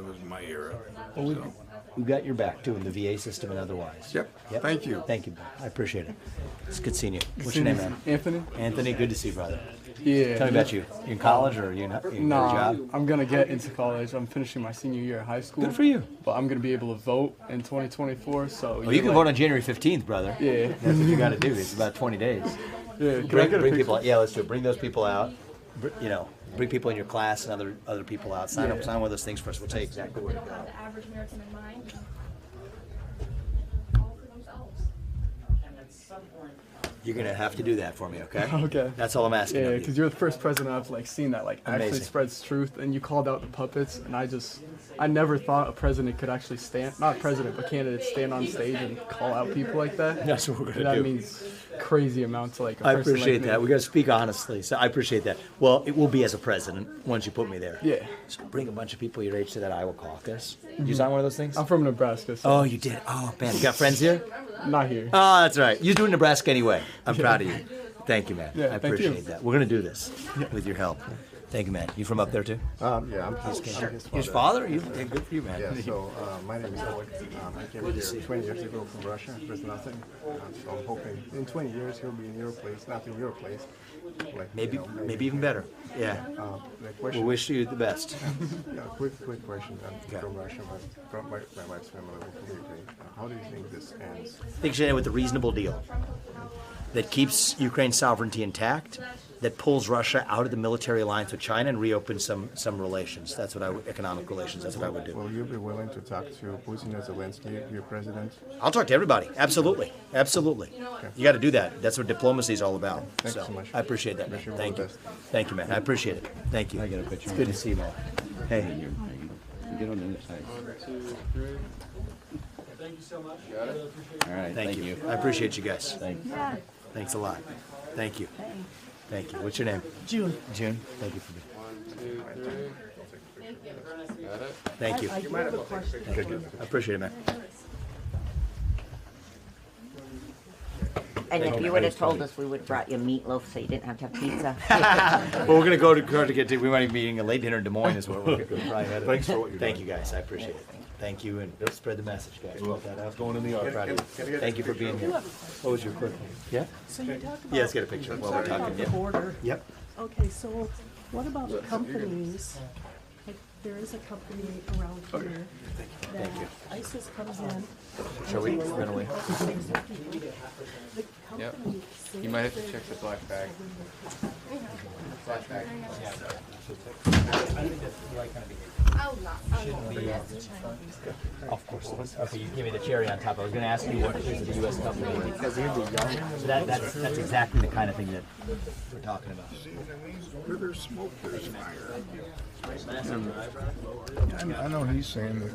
was my era. Well, So, we've got your back too in the VA system and otherwise. Yep. Thank you. Thank you, Bill. I appreciate it. It's good seeing you. What's your name, man? Anthony. Anthony, good to see you, brother. Yeah. Tell me about you. You in college or you in your Nah, job? I'm gonna get into college. I'm finishing my senior year of high school. Good for you. But I'm gonna be able to vote in 2024. So Well, you can vote on January 15th, brother. Yeah. That's what you got to do. It's about 20 days. Yeah. Can I Bring get a people picture? out. Yeah, let's do it. Bring those people out. Bring people in your class and other people out. Sign one of those things for us. We'll tell you exactly where to go. The average American in mind. All for themselves. And at some point, You're gonna have to do that for me, okay? Okay. That's all I'm asking Yeah, of you. because you're the first president I've seen that actually Amazing. spreads truth, and you called out the puppets, and I never thought a president could actually not president, but candidates stand on stage and call out people like that. That's what we're gonna That do. means crazy amounts like a I person appreciate like me. that. We got to speak honestly, so I appreciate that. Well, it will be as a president once you put me there. Yeah. So bring a bunch of people your age to that Iowa caucus. Did you sign one of those things? I'm from Nebraska. So Oh, you did. Oh man, you got friends here? not here. Oh, that's right. You're doing Nebraska anyway. I'm proud of you. Thank you, man. Yeah, I thank you. appreciate that. We're gonna do this with your help. Thank you, man. You from up there too? Yeah, I'm his father. You? Yeah, good for you, man. Yeah, so my name is Oleg. I came here 20 years ago from Russia. There's nothing. So I'm hoping in 20 years he'll be in your place, not in your place. Like, Maybe, you know, maybe even better. Yeah. The question, We wish you the best. yeah, quick question. I'm from Russia, but from my wife's family will communicate. How do you think this ends? I think you should end with a reasonable deal that keeps Ukraine's sovereignty intact, that pulls Russia out of the military alliance with China and reopens some relations. That's what economic relations. That's what I would do. Will you be willing to talk to Putin as Zelensky, your president? I'll talk to everybody. Absolutely. Absolutely. You got to do that. That's what diplomacy is all about. Thanks so much. I appreciate that, man. Wish you all Thank the you. best. Thank you, man. I appreciate it. Thank you. I got a picture. It's good to see you, man. Hey. Get on the other side. 1, 2, 3. Thank you so much. Got it. All right. Thank you. I appreciate you guys. Thanks. Yeah. Thanks a lot. Thank you. Thank you. What's your name? June. June. Thank you for being. 1, 2, 3. Got it. Thank you. I do have a question. Good. I appreciate it, man. And if you would have told us, we would have brought you meatloaf so you didn't have to have pizza. Well, we're going to go to get to. We might be eating a late dinner in Des Moines. Is what we're probably headed. Thanks for what you're Thank doing. you, guys. I appreciate it. Thank you, and spread the message, guys. Well, that's going in the yard. Proud of you. Thank you for being here. What was your quick one? Yeah? So you talk about, Yeah, let's get a picture while we're talking. about the Yeah. border. Yep. Okay, so what about companies? Like there is a company around here that ISIS comes in. Shall we run away? The Yep. company You might have to check the black bag. Black bag. Of course. Okay, you give me the cherry on top. I was going to ask you what is a U.S. company. Because you're the young. So that's exactly the kind of thing that we're talking about. Where there's smoke, there's fire. I know he's saying that,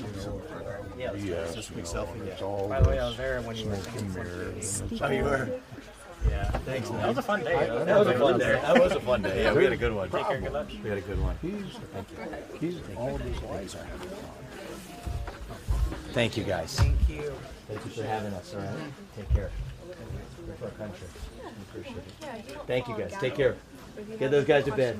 it's all By the way, I was there when you were smoke and mirrors. Oh, you were? Yeah, thanks. That was a fun day. That was a fun day. That was a fun day. Yeah, we had a good one. Take care, good luck. We had a good one. He's all these lights are having fun. Thank you, guys. Thank you. Thank you for having us, all right? Take care. For our country. We appreciate it. Thank you, guys. Take care. Get those guys to bed.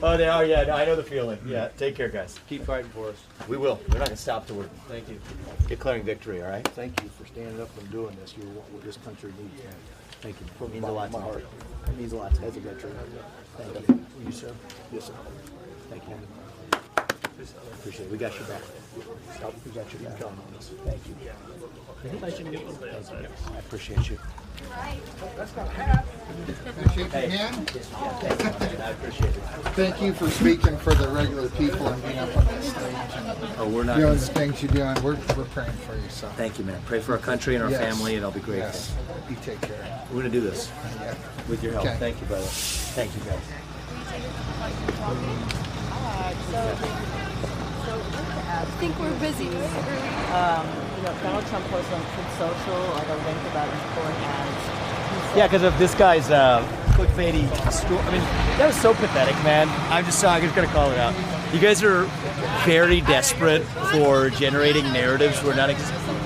Oh, they are? Yeah, no, I know the feeling. Yeah, take care, guys. Keep fighting for us. We will. We're not going to stop till we're Thank you. declaring victory, all right? Thank you for standing up and doing this. You're what this country needs. Thank you. It means a lot to me. heart. It means a lot to me. As a veteran. Thank you. You, sir? Yes, sir. Thank you. Appreciate it. We got your back. We got your back. Thank you. I appreciate you. Shake your hand. I appreciate it. Thank you for speaking for the regular people and being up on this stage and We're not doing gonna- the things you're doing. We're praying for you. So Thank you, man. Pray for our country and our Yes. family, and I'll be grateful. Yes. You take care. We're going to do this Yeah. with your help. Okay. Thank you, brother. Thank you, guys. I think we're busy. Donald Trump posted on Truth Social like a link about employing ads. Yeah, because of this guy's clickbaity story. I mean, that was so pathetic, man. I'm just going to call it out. You guys are very desperate for generating narratives we're not.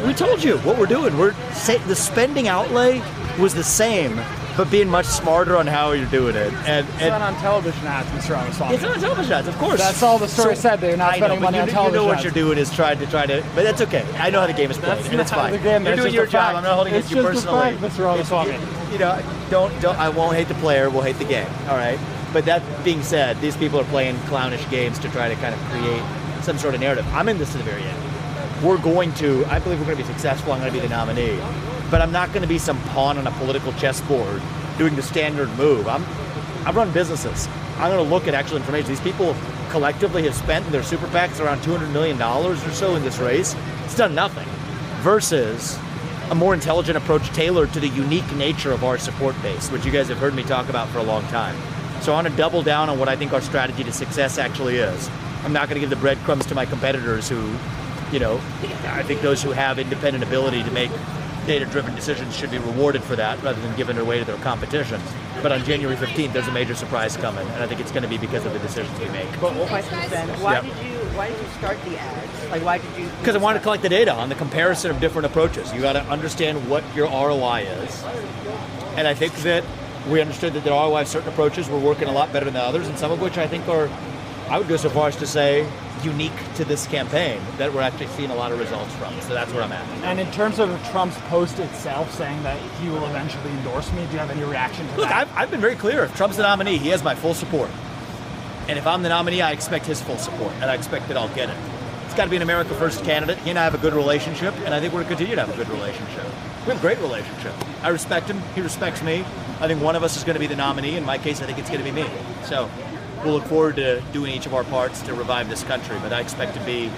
We told you what we're doing. The spending outlay was the same, but being much smarter on how you're doing it. And It's not on television ads, Mr. Ramaswamy. it's not on television ads, of course. That's all the story said. They're not I know, spending but money on you television know what ads. you're doing is trying to, but that's okay. I know how the game is played, That's and it's not fine. the game, You're that's doing just your a job. fact. I'm not holding it It's against you just a personally. fact, Mr. Ramaswamy. You know, don't. I won't hate the player. We'll hate the game. All right. But that being said, these people are playing clownish games to try to kind of create some sort of narrative. I'm in this to the very end. I believe we're going to be successful. I'm going to be the nominee. But I'm not going to be some pawn on a political chessboard doing the standard move. I run businesses. I'm going to look at actual information. These people collectively have spent in their super PACs around $200 million or so in this race. It's done nothing. Versus a more intelligent approach tailored to the unique nature of our support base, which you guys have heard me talk about for a long time. So I want to double down on what I think our strategy to success actually is. I'm not going to give the breadcrumbs to my competitors who, I think those who have independent ability to make data-driven decisions should be rewarded for that rather than giving their way to their competition. But on January 15th, there's a major surprise coming, and I think it's going to be because of the decisions we make. But question then, why Yep. did you start the ads? Like why did you? Because I wanted to collect the data on the comparison of different approaches. You got to understand what your ROI is. And I think that we understood that the ROI of certain approaches were working a lot better than others, and some of which I think are, I would go so far as to say, unique to this campaign that we're actually seeing a lot of results from. So that's where I'm at. And in terms of Trump's post itself saying that he will eventually endorse me, do you have any reaction to Look, that? I've been very clear. If Trump's the nominee, he has my full support. And if I'm the nominee, I expect his full support, and I expect that I'll get it. It's got to be an America First candidate. He and I have a good relationship, and I think we're going to continue to have a good relationship. We have a great relationship. I respect him. He respects me. I think one of us is going to be the nominee. In my case, I think it's going to be me. So we'll look forward to doing each of our parts to revive this country. But I expect to be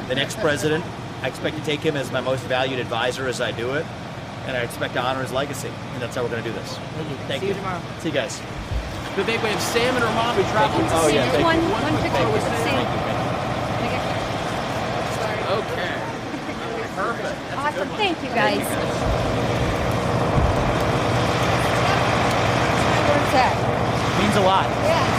the next president. I expect to take him as my most valued advisor as I do it. And I expect to honor his legacy. And that's how we're going to do this. Thank you. See you tomorrow. See you guys. Vivek, we have Sam and Ramon. We traveled. Oh, yeah, thank you. One picture with Sam. Okay. Perfect. Awesome. Thank you, guys. Where's that? Means a lot. Yeah.